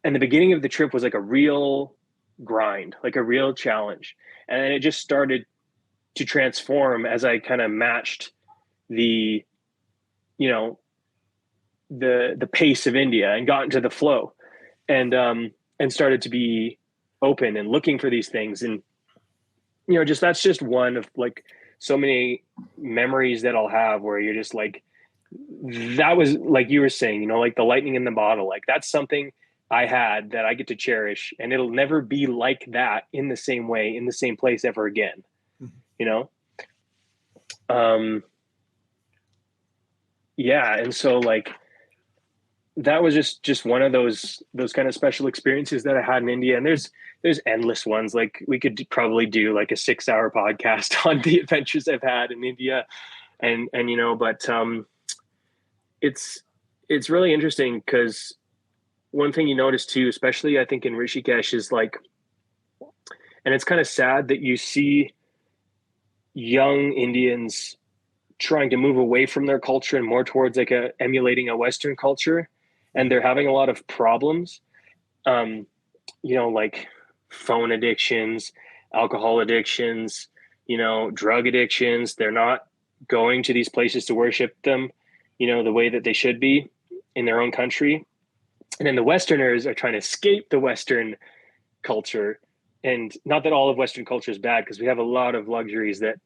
And the beginning of the trip was like a real grind, like a real challenge. And then it just started to transform as I kind of matched the, the pace of India and got into the flow, and started to be open and looking for these things. And, just, that's just one of like so many memories that I'll have, where you're just like, that was like you were saying, like the lightning in the bottle, like that's something I had that I get to cherish, and it'll never be like that in the same way, in the same place ever again. Yeah. And so like, that was just one of those kind of special experiences that I had in India. And there's endless ones. Like we could probably do like a 6-hour podcast on the adventures I've had in India, and but it's really interesting, because one thing you notice too, especially I think in Rishikesh, is like, and it's kind of sad that you see young Indians trying to move away from their culture and more towards like emulating a Western culture, and they're having a lot of problems, like phone addictions, alcohol addictions, drug addictions. They're not going to these places to worship them, the way that they should be in their own country. And then the Westerners are trying to escape the Western culture. And not that all of Western culture is bad, because we have a lot of luxuries that,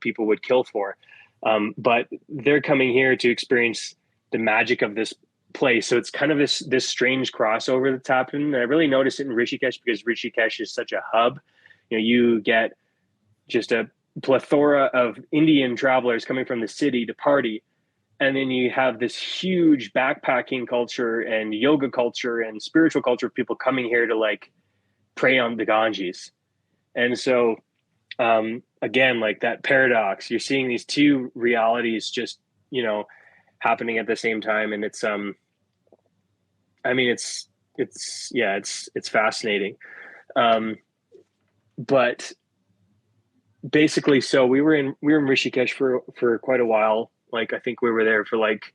people would kill for. But they're coming here to experience the magic of this place. So it's kind of this strange crossover that's happened. And I really noticed it in Rishikesh, because Rishikesh is such a hub. You get just a plethora of Indian travelers coming from the city to party. And then you have this huge backpacking culture and yoga culture and spiritual culture of people coming here to like pray on the Ganges. And so, again, like that paradox, you're seeing these two realities just, happening at the same time. And it's, it's fascinating. But basically, so we were in Rishikesh for quite a while. Like, I think we were there for like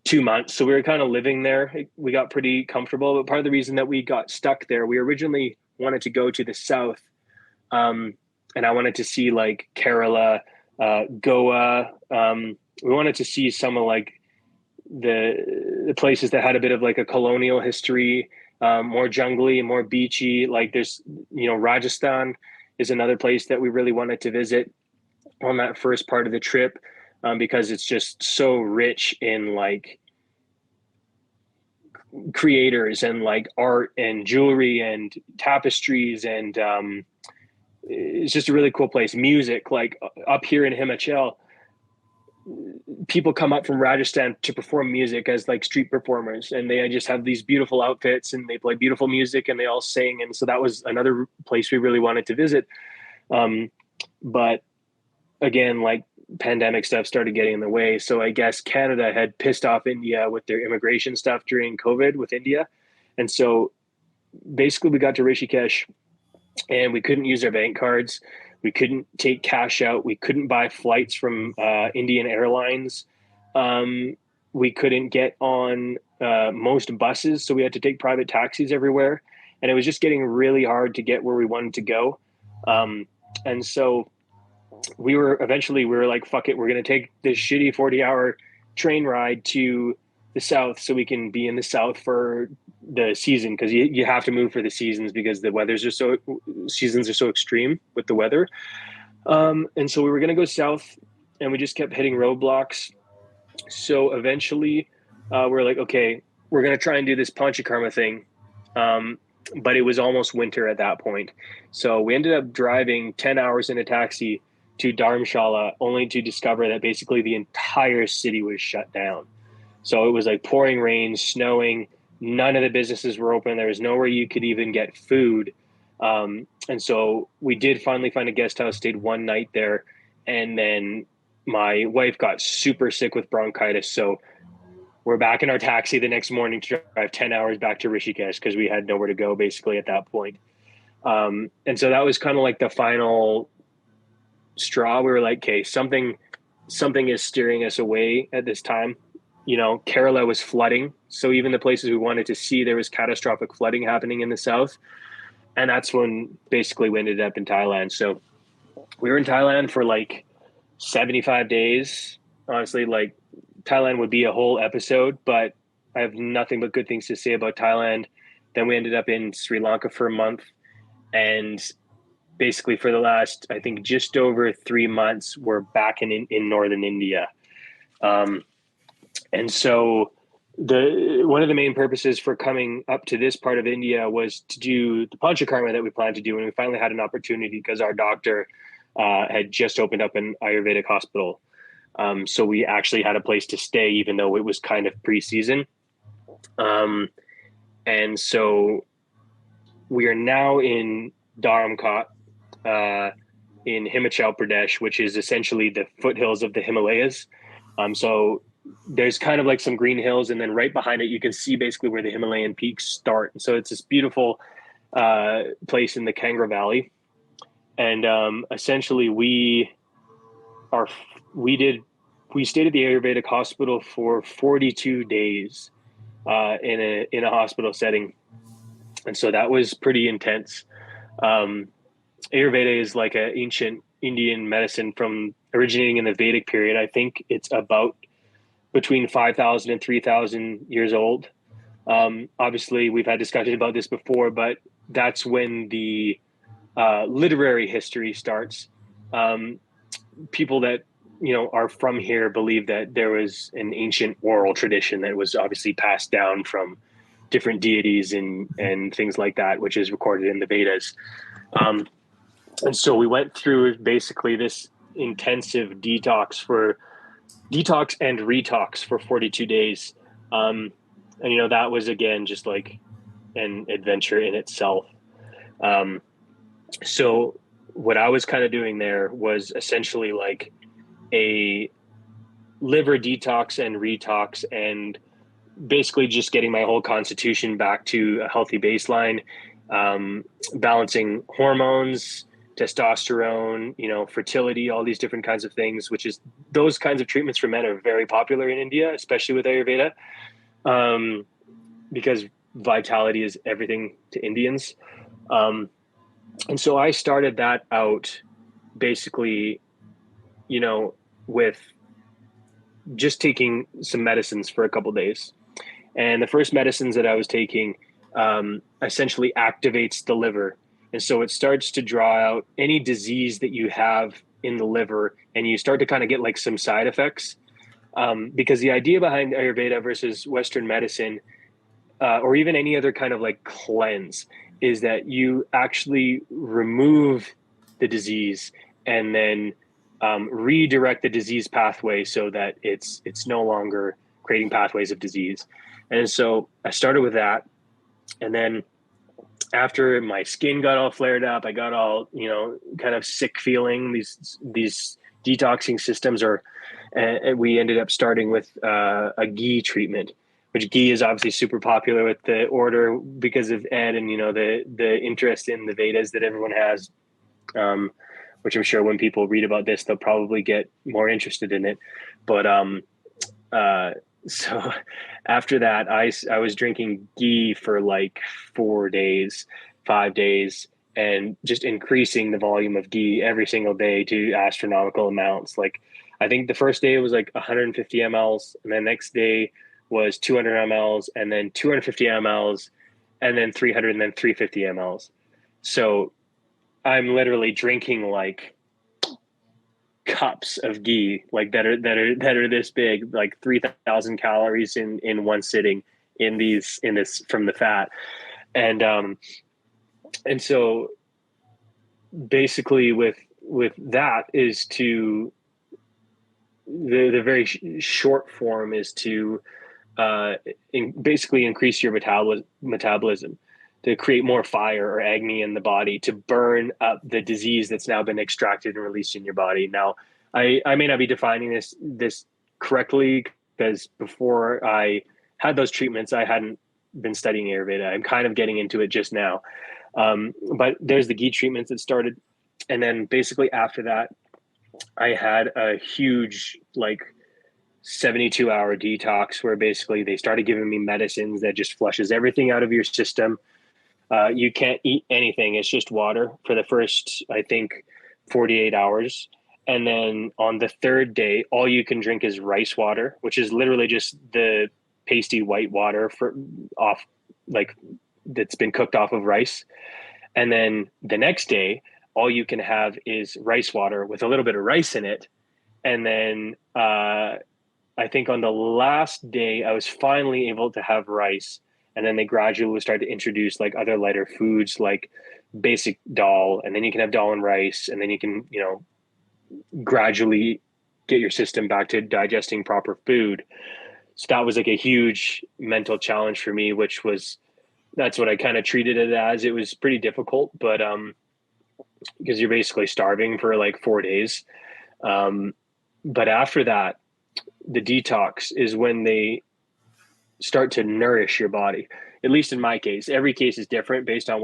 2 months. So we were kind of living there. We got pretty comfortable. But part of the reason that we got stuck there, we originally wanted to go to the south. And I wanted to see like Kerala, Goa. We wanted to see some of like the places that had a bit of like a colonial history, more jungly, more beachy. Like there's, Rajasthan is another place that we really wanted to visit on that first part of the trip. Because it's just so rich in like creators and like art and jewelry and tapestries, and it's just a really cool place. Music, like up here in Himachal, people come up from Rajasthan to perform music as like street performers, and they just have these beautiful outfits and they play beautiful music and they all sing. And so that was another place we really wanted to visit. But again, like pandemic stuff started getting in the way. So I guess Canada had pissed off India with their immigration stuff during COVID with India. And so basically we got to Rishikesh and we couldn't use our bank cards. We couldn't take cash out. We couldn't buy flights from Indian Airlines. We couldn't get on most buses. So we had to take private taxis everywhere. And it was just getting really hard to get where we wanted to go. And so we were like, fuck it, we're going to take this shitty 40-hour train ride to the south so we can be in the south for the season, because you have to move for the seasons because the seasons are so extreme with the weather. And so we were going to go south and we just kept hitting roadblocks. So eventually we're like, okay, we're going to try and do this panchakarma thing. But it was almost winter at that point. So we ended up driving 10 hours in a taxi to Dharamshala, only to discover that basically the entire city was shut down. So it was like pouring rain, snowing. None of the businesses were open. There was nowhere you could even get food. And so we did finally find a guest house, stayed one night there. And then my wife got super sick with bronchitis. So we're back in our taxi the next morning to drive 10 hours back to Rishikesh because we had nowhere to go basically at that point. And so that was kind of like the final straw. We were like, okay, something is steering us away at this time. You know, Kerala was flooding. So even the places we wanted to see, there was catastrophic flooding happening in the south. And that's when basically we ended up in Thailand. So we were in Thailand for like 75 days. Honestly, like Thailand would be a whole episode, but I have nothing but good things to say about Thailand. Then we ended up in Sri Lanka for a month. And basically for the last, I think, just over 3 months, we're back in northern India. And so one of the main purposes for coming up to this part of India was to do the panchakarma that we planned to do. And we finally had an opportunity because our doctor had just opened up an Ayurvedic hospital. So we actually had a place to stay, even though it was kind of pre-season. And so we are now in Dharamkot, in Himachal Pradesh, which is essentially the foothills of the Himalayas. So there's kind of like some green hills, and then right behind it, you can see basically where the Himalayan peaks start. So it's this beautiful place in the Kangra Valley. And essentially we stayed at the Ayurvedic hospital for 42 days in a hospital setting. And so that was pretty intense. Ayurveda is like an ancient Indian medicine from originating in the Vedic period. I think it's about between 5,000 and 3,000 years old. Obviously, we've had discussion about this before, but that's when the literary history starts. People that are from here believe that there was an ancient oral tradition that was obviously passed down from different deities and things like that, which is recorded in the Vedas. And so we went through basically this intensive detox and retox for 42 days. And, that was, again, just like an adventure in itself. So what I was kind of doing there was essentially like a liver detox and retox, and basically just getting my whole constitution back to a healthy baseline, balancing hormones, testosterone, fertility, all these different kinds of things, which is those kinds of treatments for men are very popular in India, especially with Ayurveda, because vitality is everything to Indians. And so I started that out basically, with just taking some medicines for a couple of days. And the first medicines that I was taking essentially activates the liver. And so it starts to draw out any disease that you have in the liver, and you start to kind of get like some side effects. Because the idea behind Ayurveda versus Western medicine, or even any other kind of like cleanse, is that you actually remove the disease and then redirect the disease pathway so that it's no longer creating pathways of disease. And so I started with that. And then after my skin got all flared up, I got all, kind of sick feeling, these detoxing systems we ended up starting with a ghee treatment, which ghee is obviously super popular with the order because of Ed and, the interest in the Vedas that everyone has, which I'm sure when people read about this, they'll probably get more interested in it. But so after that, I was drinking ghee for like 5 days, and just increasing the volume of ghee every single day to astronomical amounts. Like, I think the first day it was like 150 mLs, and the next day was 200 mLs, and then 250 mLs, and then 300, and then 350 mLs. So I'm literally drinking like cups of ghee, like that are this big, like 3,000 calories in one sitting in this from the fat. And so basically with that is to the very short form is to basically increase your metabolism, to create more fire or agni in the body, to burn up the disease that's now been extracted and released in your body. Now, I may not be defining this correctly, because before I had those treatments, I hadn't been studying Ayurveda. I'm kind of getting into it just now. But there's the ghee treatments that started. And then basically after that, I had a huge, like, 72-hour detox where basically they started giving me medicines that just flushes everything out of your system. You can't eat anything. It's just water for the first, I think, 48 hours. And then on the third day, all you can drink is rice water, which is literally just the pasty white water like that's been cooked off of rice. And then the next day, all you can have is rice water with a little bit of rice in it. And then I think on the last day, I was finally able to have rice. And then they gradually started to introduce like other lighter foods, like basic dal. And then you can have dal and rice. And then you can, gradually get your system back to digesting proper food. So that was like a huge mental challenge for me, that's what I kind of treated it as. It was pretty difficult, but because you're basically starving for like 4 days. But after that, the detox is when they start to nourish your body. At least in my case, every case is different based on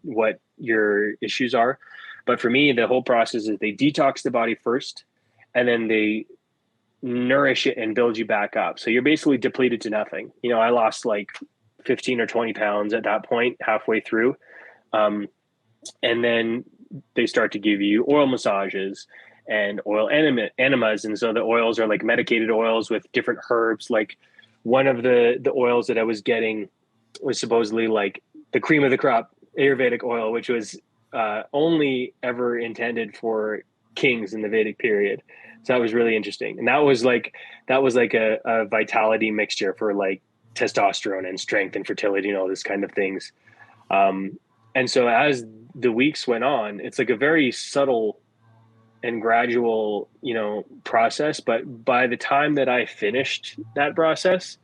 what your issues are. But for me, the whole process is they detox the body first, and then they nourish it and build you back up. So you're basically depleted to nothing. I lost like 15 or 20 pounds at that point, halfway through. And then they start to give you oil massages and oil enemas. And so the oils are like medicated oils with different herbs. Like one of the oils that I was getting was supposedly like the cream of the crop Ayurvedic oil, which was only ever intended for kings in the Vedic period. So that was really interesting. And that was like a vitality mixture for like testosterone and strength and fertility and all this kind of things. And so as the weeks went on, it's like a very subtle and gradual, process. But by the time that I finished that process,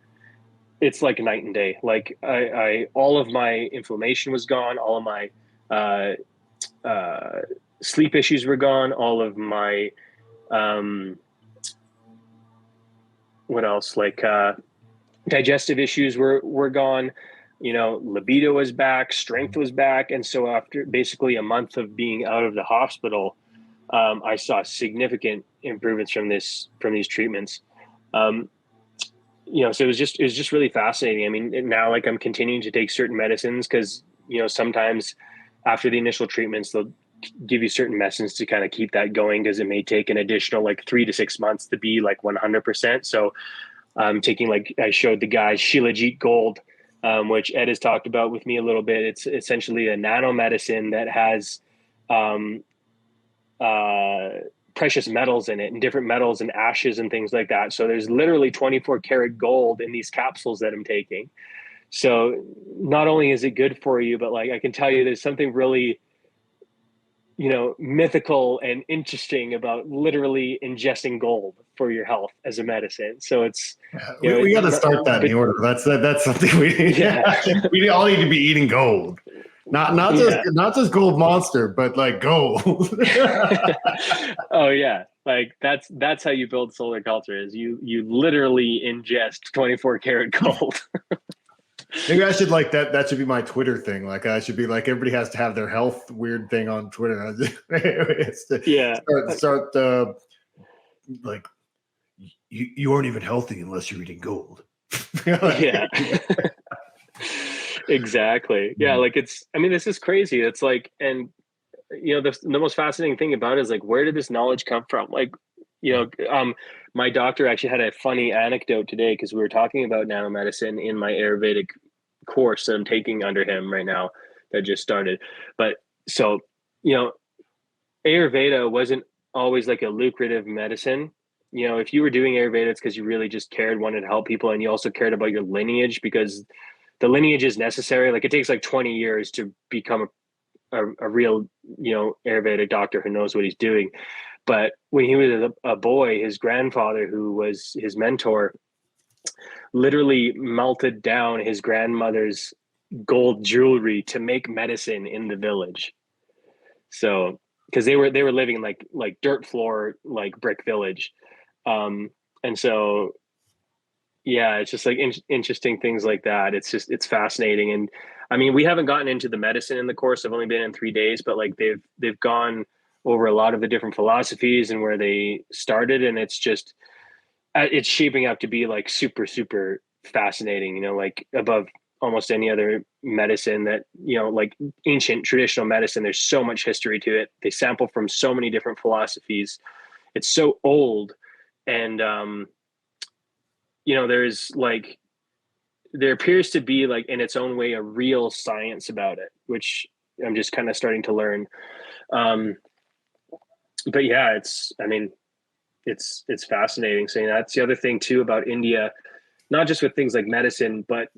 it's like night and day. Like I all of my inflammation was gone. All of my sleep issues were gone. All of my what else? Like digestive issues were gone. Libido was back, strength was back. And so after basically a month of being out of the hospital, I saw significant improvements from these treatments. So it was just really fascinating. I mean, now like I'm continuing to take certain medicines because, sometimes after the initial treatments, they'll give you certain medicines to kind of keep that going, because it may take an additional like 3 to 6 months to be like 100%. So I'm taking, like I showed the guys, Shilajit Gold, which Ed has talked about with me a little bit. It's essentially a nano medicine that has precious metals in it, and different metals and ashes and things like that. So there's literally 24 karat gold in these capsules that I'm taking. So not only is it good for you, but like I can tell you there's something really, mythical and interesting about literally ingesting gold for your health as a medicine. So it's, we got to start that in the order. That's something we need. Yeah. We all need to be eating gold. Not just gold monster, but like gold. Oh yeah. Like that's how you build solar culture, is you literally ingest 24 karat gold. Maybe I should like that. That should be my Twitter thing. Like I should be like, everybody has to have their health weird thing on Twitter. Yeah. Start like you aren't even healthy unless you're eating gold. Yeah. Exactly. Yeah. Like this is crazy. It's like, and the most fascinating thing about it is like, where did this knowledge come from? Like, my doctor actually had a funny anecdote today, because we were talking about nanomedicine in my Ayurvedic course that I'm taking under him right now that just started. But so, Ayurveda wasn't always like a lucrative medicine. If you were doing Ayurveda, it's because you really just cared, wanted to help people, and you also cared about your lineage, because the lineage is necessary. Like, it takes like 20 years to become a real, Ayurvedic doctor who knows what he's doing. But when he was a boy, his grandfather, who was his mentor, literally melted down his grandmother's gold jewelry to make medicine in the village. So, because they were living in like dirt floor, like brick village. And so, yeah, it's just like interesting things like that. It's fascinating. And I mean, we haven't gotten into the medicine in the course. I've only been in 3 days, but like they've gone over a lot of the different philosophies and where they started, and it's shaping up to be like super, super fascinating, like above almost any other medicine that, like ancient traditional medicine. There's so much history to it. They sample from so many different philosophies. It's so old. And, there appears to be, like, in its own way, a real science about it, which I'm just kind of starting to learn. But yeah, it's fascinating. So that's the other thing too about India, not just with things like medicine, but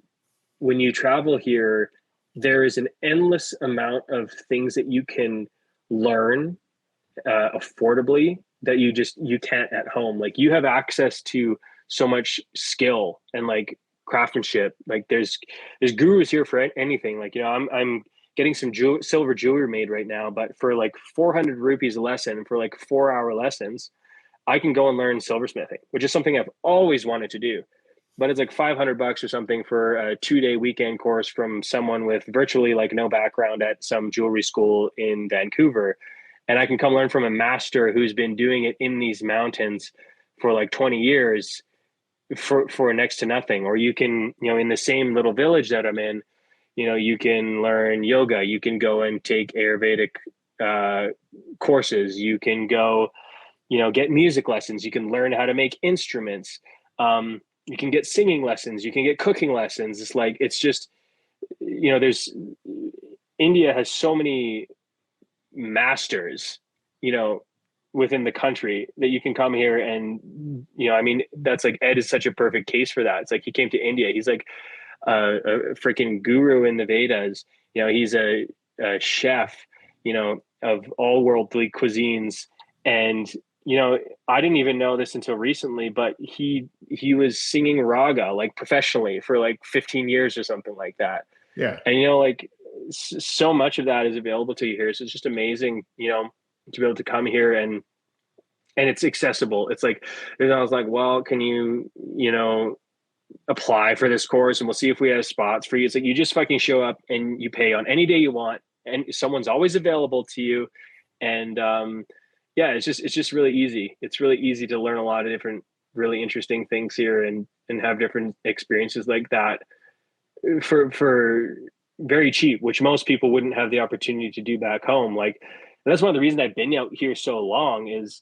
when you travel here, there is an endless amount of things that you can learn affordably that you can't at home. Like, you have access to so much skill and like craftsmanship. Like, there's gurus here for anything. Like, I'm getting some silver jewelry made right now, but for like 400 rupees a lesson, for like 4-hour lessons, I can go and learn silversmithing, which is something I've always wanted to do. But it's like $500 or something for a 2-day weekend course from someone with virtually like no background at some jewelry school in Vancouver. And I can come learn from a master who's been doing it in these mountains for like 20 years for next to nothing. Or you can, in the same little village that I'm in, you can learn yoga. You can go and take Ayurvedic courses. You can go, get music lessons. You can learn how to make instruments. You can get singing lessons. You can get cooking lessons. It's just, there's India has so many masters, within the country, that you can come here and, I mean, that's like, Ed is such a perfect case for that. It's like, he came to India. He's like a freaking guru in the Vedas. He's a chef, of all worldly cuisines. And, I didn't even know this until recently, but he was singing raga like professionally for like 15 years or something like that. Yeah. And, like, so much of that is available to you here. So it's just amazing, to be able to come here and it's accessible. It's like, I was like, well, can you, apply for this course and we'll see if we have spots for you. It's like, you just fucking show up and you pay on any day you want, and someone's always available to you. And yeah, it's just really easy. It's really easy to learn a lot of different really interesting things here and have different experiences like that for very cheap, which most people wouldn't have the opportunity to do back home. Like, that's one of the reasons I've been out here so long is,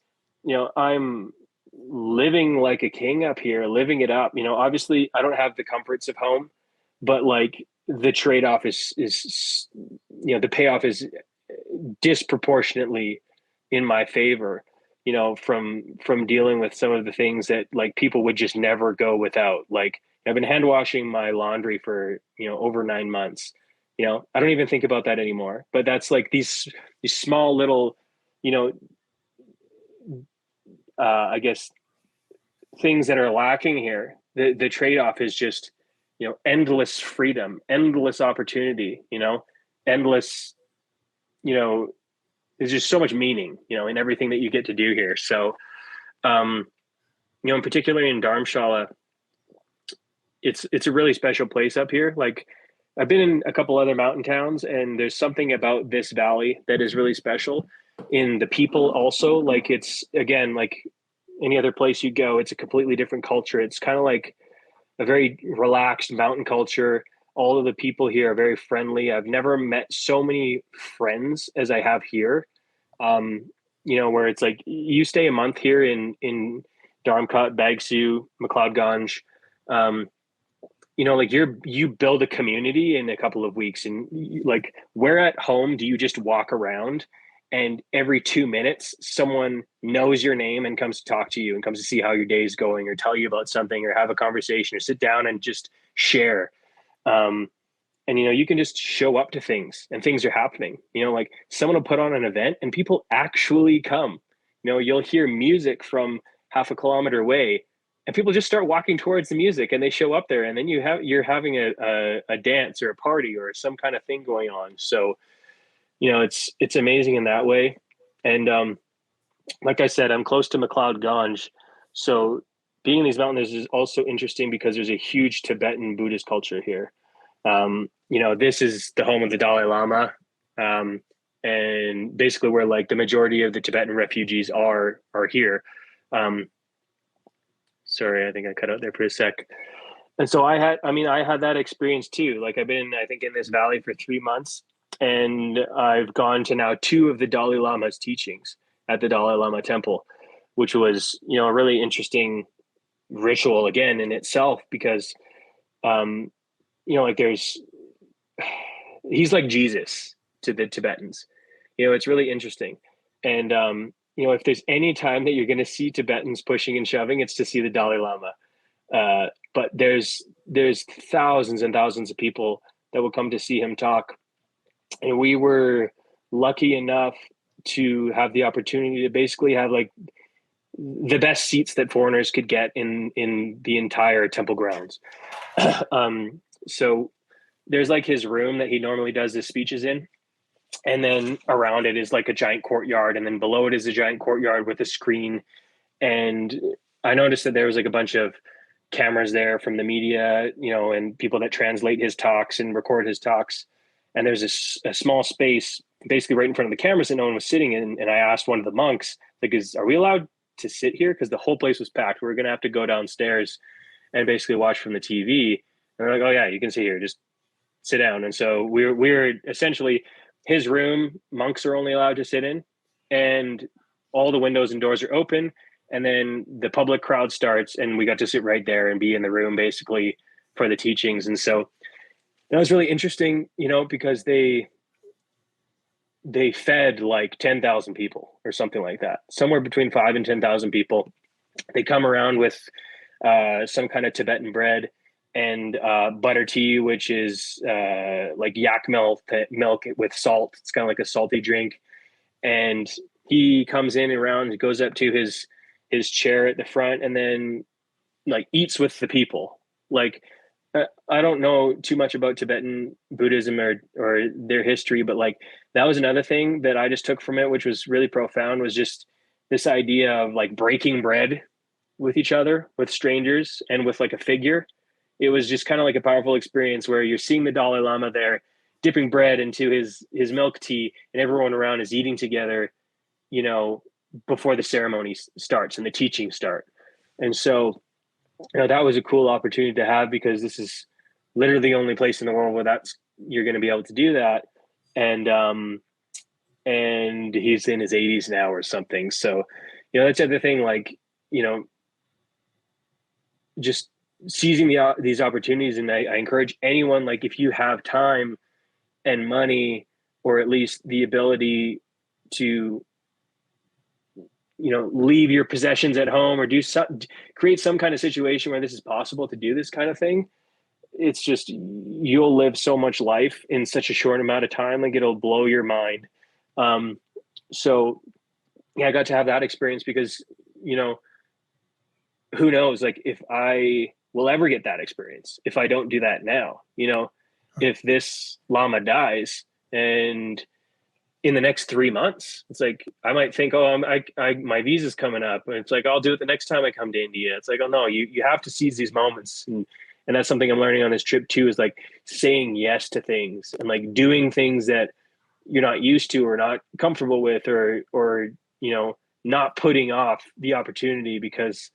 I'm living like a king up here, living it up. Obviously I don't have the comforts of home, but like the trade-off is the payoff is disproportionately in my favor, from dealing with some of the things that like people would just never go without. Like, I've been hand washing my laundry for, over 9 months. I don't even think about that anymore, but that's like these small little, I guess, things that are lacking here. The trade-off is just, endless freedom, endless opportunity, endless, there's just so much meaning, in everything that you get to do here. So, in particular in Dharamshala, it's a really special place up here. Like, I've been in a couple other mountain towns, and there's something about this valley that is really special in the people also. Like, it's, again, like any other place you go, it's a completely different culture. It's kind of like a very relaxed mountain culture. All of the people here are very friendly. I've never met so many friends as I have here. Where it's like, you stay a month here in Dharmkot, Bagsu, McLeodganj, like you build a community in a couple of weeks. And like, where at home do you just walk around and every 2 minutes someone knows your name and comes to talk to you and comes to see how your day is going or tell you about something or have a conversation or sit down and just share. um, and you can just show up to things and things are happening. Like someone will put on an event and people actually come. You'll hear music from half a kilometer away and people just start walking towards the music and they show up there, and then you're having a dance or a party or some kind of thing going on. So it's amazing in that way. And like I said, I'm close to McLeod Ganj, so being in these mountains is also interesting because there's a huge Tibetan Buddhist culture here. This is the home of the Dalai Lama, and basically where like the majority of the Tibetan refugees are here. Um, Sorry, I think I cut out there for a sec. And so I had that experience too. Like I've been, I think, in this valley for 3 months, and I've gone to now two of the Dalai Lama's teachings at the Dalai Lama temple, which was, a really interesting ritual again in itself because, um, like he's like Jesus to the Tibetans. It's really interesting. And, if there's any time that you're going to see Tibetans pushing and shoving, it's to see the Dalai Lama. But there's thousands and thousands of people that will come to see him talk. And we were lucky enough to have the opportunity to basically have like the best seats that foreigners could get in the entire temple grounds. So there's like his room that he normally does his speeches in. And then around it is like a giant courtyard. And then below it is a giant courtyard with a screen. And I noticed that there was like a bunch of cameras there from the media, and people that translate his talks and record his talks. And there's a small space basically right in front of the cameras that no one was sitting in. And I asked one of the monks, like, are we allowed to sit here? Because the whole place was packed. We were going to have to go downstairs and basically watch from the TV. And they're like, oh yeah, you can sit here, just sit down. And so we're essentially his room, monks are only allowed to sit in, and all the windows and doors are open. And then the public crowd starts, and we got to sit right there and be in the room basically for the teachings. And so that was really interesting, because they fed like 10,000 people or something like that, somewhere between 5 and 10,000 people. They come around with some kind of Tibetan bread and butter tea, which is like yak milk with salt. It's kind of like a salty drink. And he comes in around, goes up to his chair at the front, and then like eats with the people. Like I don't know too much about Tibetan Buddhism or their history, but like that was another thing that I just took from it, which was really profound, was just this idea of like breaking bread with each other, with strangers, and with like a figure. It was just kind of like a powerful experience where you're seeing the Dalai Lama there dipping bread into his milk tea, and everyone around is eating together, before the ceremony starts and the teachings start. And so, that was a cool opportunity to have, because this is literally the only place in the world where you're going to be able to do that. And he's in his 80s now or something. So, that's the other thing, like, just seizing these opportunities. And I encourage anyone, like, if you have time and money, or at least the ability to, leave your possessions at home, or create some kind of situation where this is possible to do this kind of thing. It's just, you'll live so much life in such a short amount of time. Like, it'll blow your mind. So yeah, I got to have that experience because, who knows, like, if I will ever get that experience, if I don't do that now, if this Lama dies and in the next 3 months, it's like, I might think, oh, my visa's coming up. And it's like, I'll do it the next time I come to India. It's like, oh no, you have to seize these moments. And that's something I'm learning on this trip too, is like saying yes to things and like doing things that you're not used to or not comfortable with, or, not putting off the opportunity, because,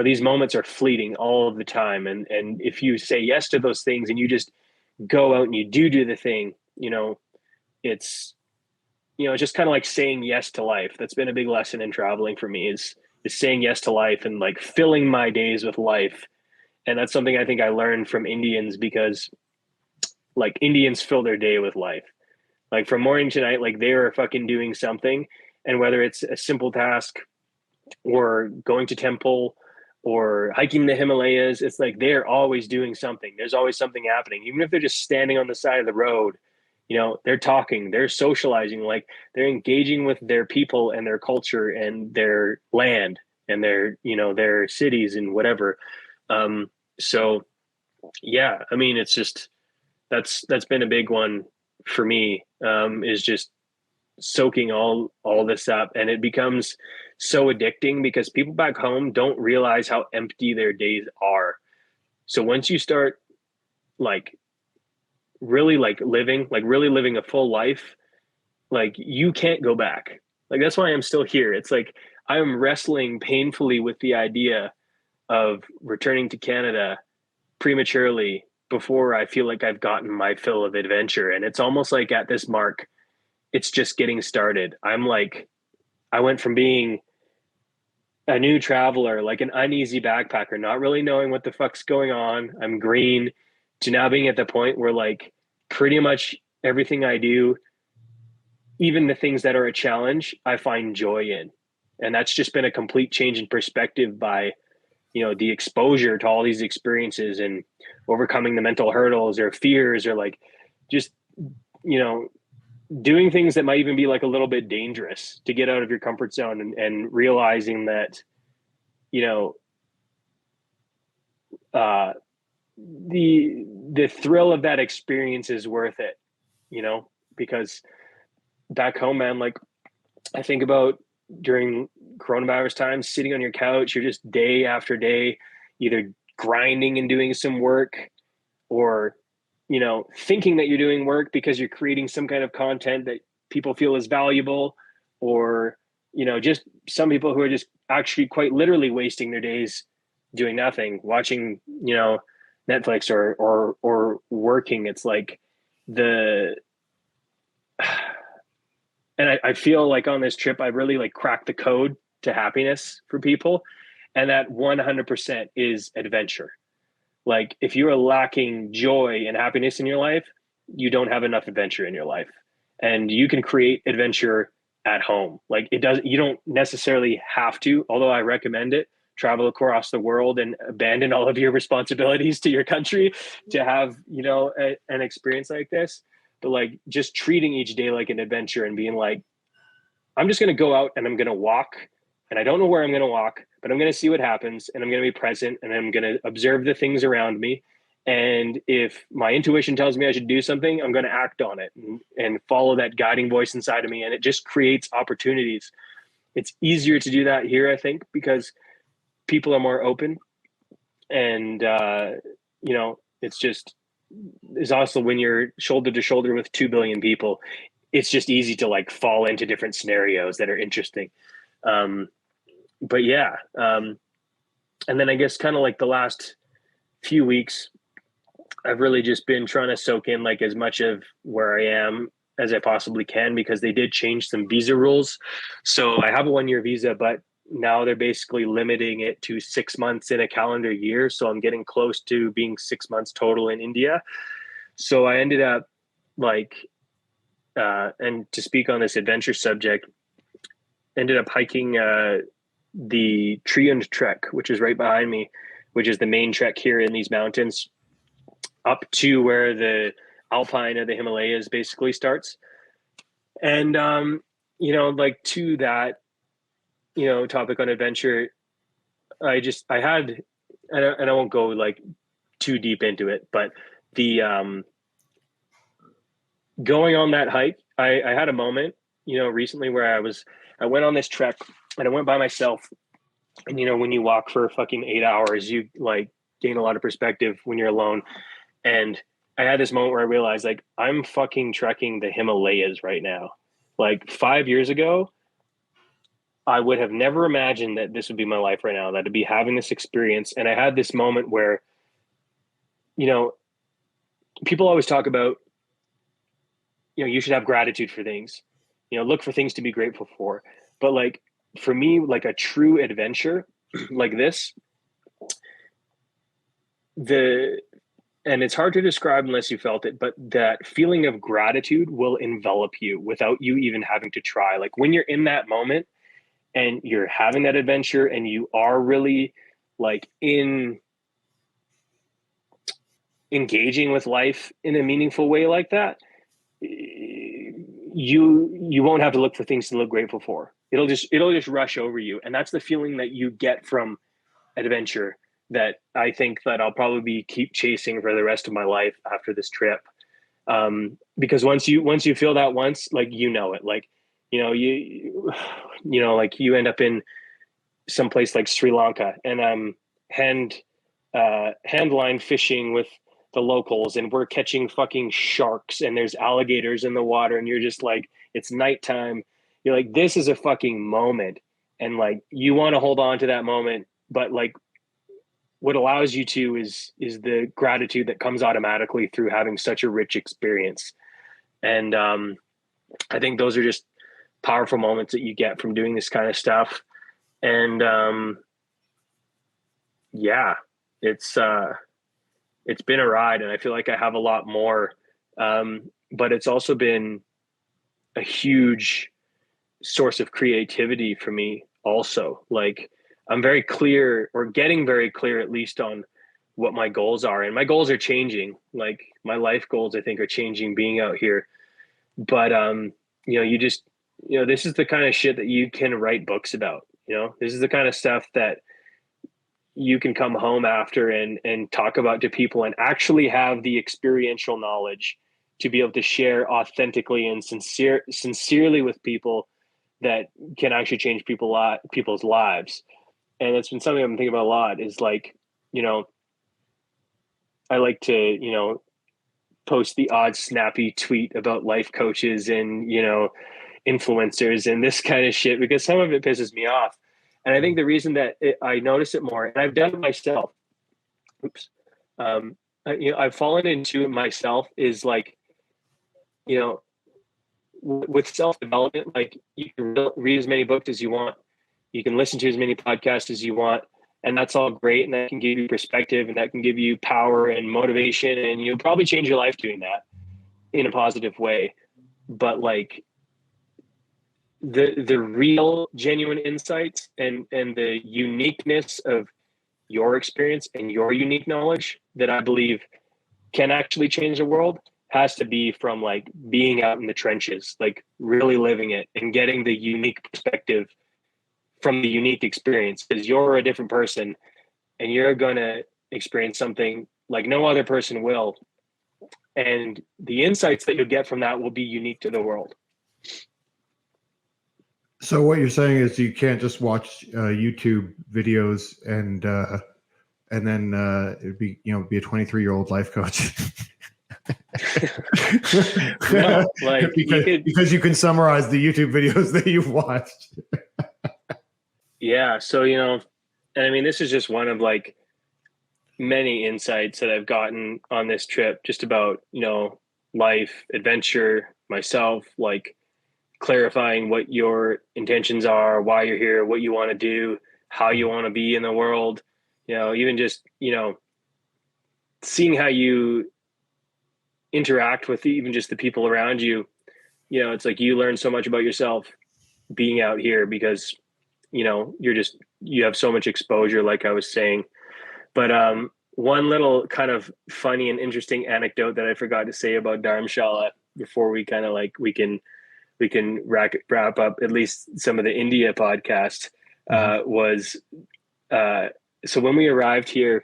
these moments are fleeting all of the time. And if you say yes to those things and you just go out and you do the thing, it's, it's just kind of like saying yes to life. That's been a big lesson in traveling for me, is saying yes to life and like filling my days with life. And that's something I think I learned from Indians, because like Indians fill their day with life. Like from morning to night, like they are fucking doing something. And whether it's a simple task or going to temple or hiking the Himalayas, it's like they're always doing something. There's always something happening. Even if they're just standing on the side of the road, you know, they're talking, they're socializing, like they're engaging with their people and their culture and their land and their, you know, their cities and whatever. So yeah, I mean, it's just that's been a big one for me. Is just soaking all this up, and it becomes so addicting because people back home don't realize how empty their days are. So once you start like really living a full life, like you can't go back. Like that's why I'm still here. It's like I am wrestling painfully with the idea of returning to Canada prematurely before I feel like I've gotten my fill of adventure. And it's almost like at this mark, it's just getting started. I'm like, I went from being a new traveler, like an uneasy backpacker, not really knowing what the fuck's going on. I'm green, to now being at the point where like pretty much everything I do, even the things that are a challenge, I find joy in. And that's just been a complete change in perspective by, you know, the exposure to all these experiences and overcoming the mental hurdles or fears or like just, you know, doing things that might even be like a little bit dangerous to get out of your comfort zone and realizing that, you know, uh, the thrill of that experience is worth it, you know, because back home, man, like I think about during coronavirus times, sitting on your couch, you're just day after day, either grinding and doing some work or, you know, thinking that you're doing work because you're creating some kind of content that people feel is valuable, or, you know, just some people who are just actually quite literally wasting their days doing nothing, watching, you know, Netflix or working. It's like the and I feel like on this trip I really like cracked the code to happiness for people, and that 100% is adventure. Like if you are lacking joy and happiness in your life, you don't have enough adventure in your life. And you can create adventure at home. Like it does, you don't necessarily have to, although I recommend it, travel across the world and abandon all of your responsibilities to your country to have, you know, an experience like this. But like just treating each day like an adventure and being like, I'm just going to go out and I'm going to walk, and I don't know where I'm going to walk, but I'm going to see what happens, and I'm going to be present, and I'm going to observe the things around me. And if my intuition tells me I should do something, I'm going to act on it and follow that guiding voice inside of me. And it just creates opportunities. It's easier to do that here, I think, because people are more open. And, you know, it's just, it's also when you're shoulder to shoulder with 2 billion people, it's just easy to like fall into different scenarios that are interesting. Um, but yeah. And then I guess kind of like the last few weeks, I've really just been trying to soak in like as much of where I am as I possibly can, because they did change some visa rules. So I have a 1 year visa, but now they're basically limiting it to 6 months in a calendar year. So I'm getting close to being 6 months total in India. So I ended up like, and to speak on this adventure subject, ended up hiking the Triund Trek, which is right behind me, which is the main trek here in these mountains, up to where the Alpine or the Himalayas basically starts. And, you know, like to that, you know, topic on adventure, I had, and I won't go like too deep into it, but the, going on that hike, I had a moment, you know, recently where I went on this trek and I went by myself. And, you know, when you walk for fucking 8 hours, you like gain a lot of perspective when you're alone. And I had this moment where I realized like I'm fucking trekking the Himalayas right now. Like 5 years ago, I would have never imagined that this would be my life right now, that to be having this experience. And I had this moment where, you know, people always talk about, you know, you should have gratitude for things, you know, look for things to be grateful for. But like for me, like a true adventure like this, the and it's hard to describe unless you felt it, but that feeling of gratitude will envelop you without you even having to try. Like when you're in that moment and you're having that adventure and you are really like engaging with life in a meaningful way like that, you won't have to look for things to look grateful for. It'll just rush over you. And that's the feeling that you get from adventure that I think that I'll probably keep chasing for the rest of my life after this trip. Because once you feel that once, like, you know it, like, like you end up in some place like Sri Lanka and hand line fishing with the locals, and we're catching fucking sharks and there's alligators in the water, and you're just like, it's nighttime. You're like, this is a fucking moment. And like, you want to hold on to that moment, but like what allows you to is the gratitude that comes automatically through having such a rich experience. And I think those are just powerful moments that you get from doing this kind of stuff. And yeah, it's been a ride, and I feel like I have a lot more. But it's also been a huge source of creativity for me also. Like, I'm very clear, or getting very clear at least, on what my goals are. And my goals are changing. Like, my life goals, I think, are changing being out here. But this is the kind of shit that you can write books about. This is the kind of stuff that you can come home after and talk about to people and actually have the experiential knowledge to be able to share authentically and sincerely with people that can actually change people's lives. And it's been something I've been thinking about a lot, is like, I like to, post the odd snappy tweet about life coaches and, influencers and this kind of shit, because some of it pisses me off. And I think the reason that I notice it more, and I've done it myself, I've fallen into it myself, is like, with self-development, like, you can read as many books as you want, you can listen to as many podcasts as you want, and that's all great, and that can give you perspective, and that can give you power and motivation, and you'll probably change your life doing that in a positive way. But like, the real genuine insights and the uniqueness of your experience and your unique knowledge that I believe can actually change the world has to be from like being out in the trenches, like really living it and getting the unique perspective from the unique experience, because you're a different person and you're going to experience something like no other person will. And the insights that you'll get from that will be unique to the world. So what you're saying is you can't just watch YouTube videos and then it'd be be a 23-year-old life coach. No, like, because you can summarize the YouTube videos that you've watched. Yeah, so and I mean, this is just one of like many insights that I've gotten on this trip, just about life, adventure, myself, like clarifying what your intentions are, why you're here, what you want to do, how you want to be in the world, even just, seeing how you interact with even just the people around you. It's like you learn so much about yourself being out here because, you have so much exposure, like I was saying. But one little kind of funny and interesting anecdote that I forgot to say about Dharamshala before we kind of like, we can wrap up at least some of the India podcast was so when we arrived here,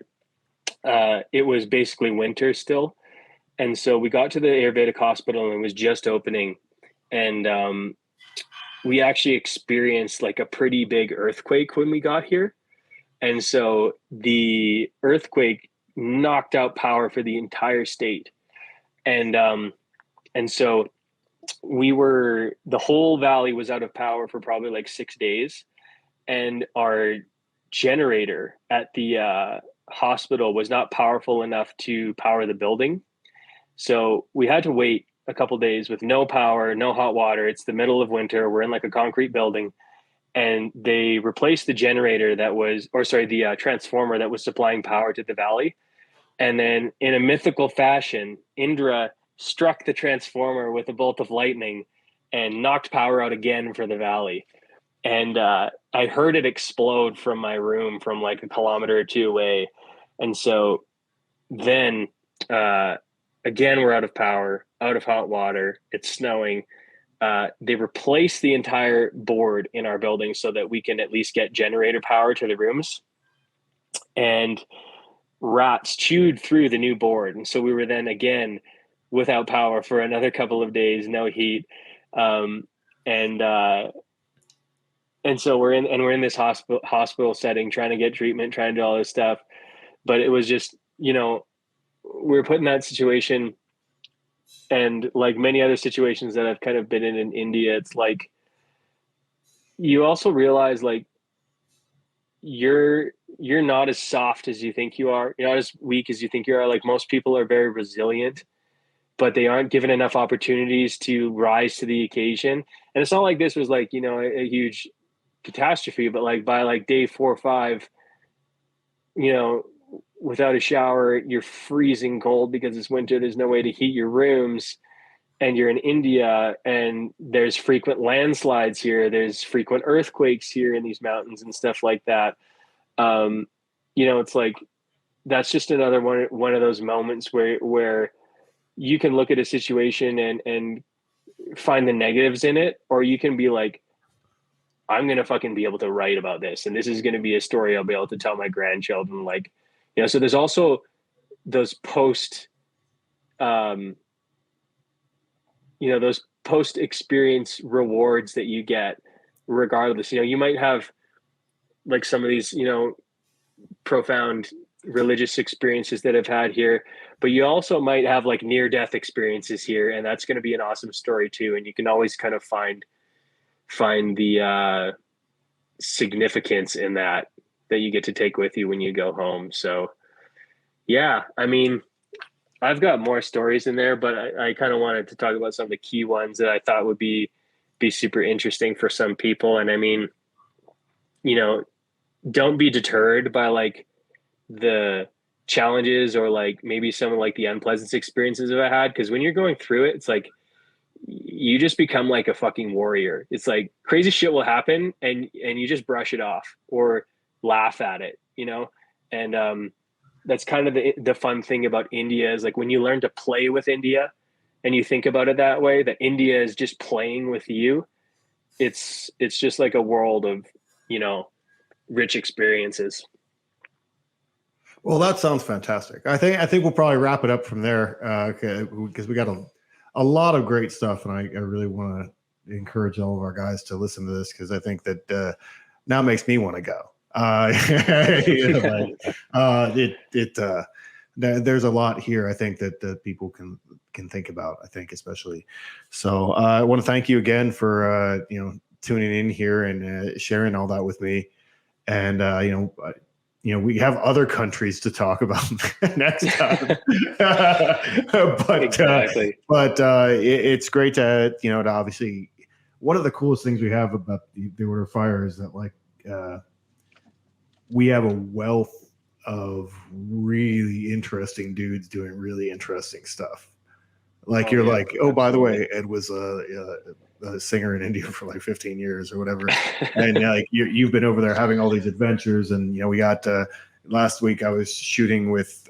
it was basically winter still. And so we got to the Ayurvedic hospital and it was just opening. And we actually experienced like a pretty big earthquake when we got here. And so the earthquake knocked out power for the entire state. And so the whole valley was out of power for probably like 6 days. And our generator at the hospital was not powerful enough to power the building. So we had to wait a couple days with no power, no hot water. It's the middle of winter. We're in like a concrete building. And they replaced the generator the transformer that was supplying power to the valley. And then in a mythical fashion, Indra struck the transformer with a bolt of lightning and knocked power out again for the valley. And I heard it explode from my room from like a kilometer or two away. And so then again, we're out of power, out of hot water. It's snowing. They replaced the entire board in our building so that we can at least get generator power to the rooms. And rats chewed through the new board. And so we were then again without power for another couple of days, no heat. And so we're in this hospital setting, trying to get treatment, trying to do all this stuff. But it was just, we were put in that situation. And like many other situations that I've kind of been in India, it's like, you also realize like, you're not as soft as you think you are. You're not as weak as you think you are. Like most people are very resilient, but they aren't given enough opportunities to rise to the occasion. And it's not like this was like, a huge catastrophe, but like by like day 4 or 5, without a shower, you're freezing cold because it's winter. There's no way to heat your rooms. And you're in India and there's frequent landslides here. There's frequent earthquakes here in these mountains and stuff like that. It's like, that's just another one of those moments where you can look at a situation and find the negatives in it, or you can be like, I'm going to fucking be able to write about this. And this is going to be a story I'll be able to tell my grandchildren. Like, so there's also those those post experience rewards that you get regardless. You might have like some of these, profound religious experiences that I've had here, but you also might have like near death experiences here. And that's going to be an awesome story too. And you can always kind of find the significance in that you get to take with you when you go home. So yeah, I mean, I've got more stories in there, but I kind of wanted to talk about some of the key ones that I thought would be super interesting for some people. And I mean, don't be deterred by like the challenges or like maybe some of like the unpleasant experiences that I had. Cause when you're going through it, it's like, you just become like a fucking warrior. It's like crazy shit will happen and you just brush it off or laugh at it, and, that's kind of the fun thing about India is like when you learn to play with India and you think about it that way, that India is just playing with you. It's just like a world of, rich experiences. Well, that sounds fantastic. I think we'll probably wrap it up from there because we got a lot of great stuff. And I really want to encourage all of our guys to listen to this because I think that now makes me want to go. There's a lot here I think that people can think about, I think especially. So I want to thank you again for tuning in here and sharing all that with me. And we have other countries to talk about next time. but exactly. It's great to to obviously, one of the coolest things we have about the Order of Fire is that like we have a wealth of really interesting dudes doing really interesting stuff. Like by the way, Ed was a singer in India for like 15 years or whatever. And like you've been over there having all these adventures. And, we got last week I was shooting with,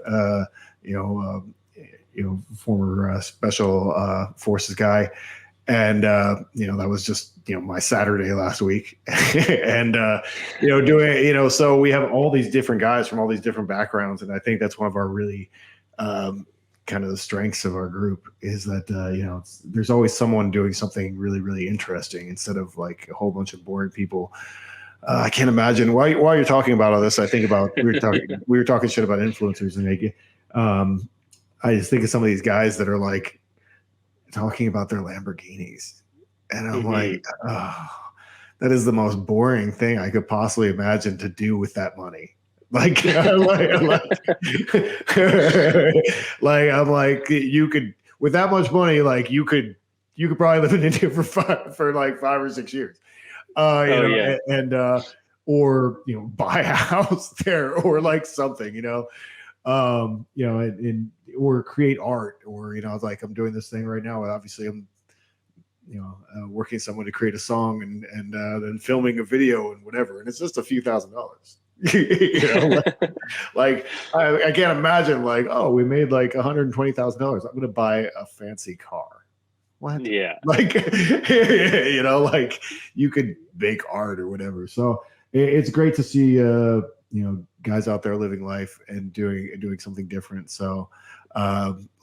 former special forces guy. And, that was just, my Saturday last week and, doing, so we have all these different guys from all these different backgrounds. And I think that's one of our really kind of the strengths of our group is that, there's always someone doing something really, really interesting instead of like a whole bunch of boring people. I can't imagine while you're talking about all this, I think about, we were talking shit about influencers and I just think of some of these guys that are like talking about their Lamborghinis. And I'm like, oh, that is the most boring thing I could possibly imagine to do with that money. Like I'm like, you could, with that much money, like you could probably live in India for like 5 or 6 years. And or buy a house there or like something, or create art, or, like I'm doing this thing right now. Obviously I'm, working someone to create a song and then filming a video and whatever. And it's just a few $1,000s. I can't imagine oh, we made like $120,000. I'm going to buy a fancy car. What? Yeah. You could make art or whatever. So it's great to see, guys out there living life and doing something different. So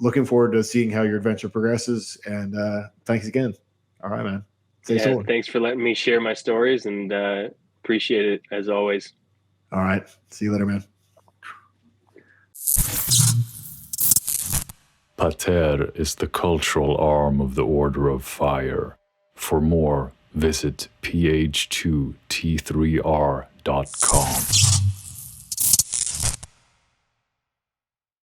looking forward to seeing how your adventure progresses. And thanks again. All right, man. Thanks for letting me share my stories, and appreciate it as always. All right. See you later, man. Pater is the cultural arm of the Order of Fire. For more, visit PH2T3R.com.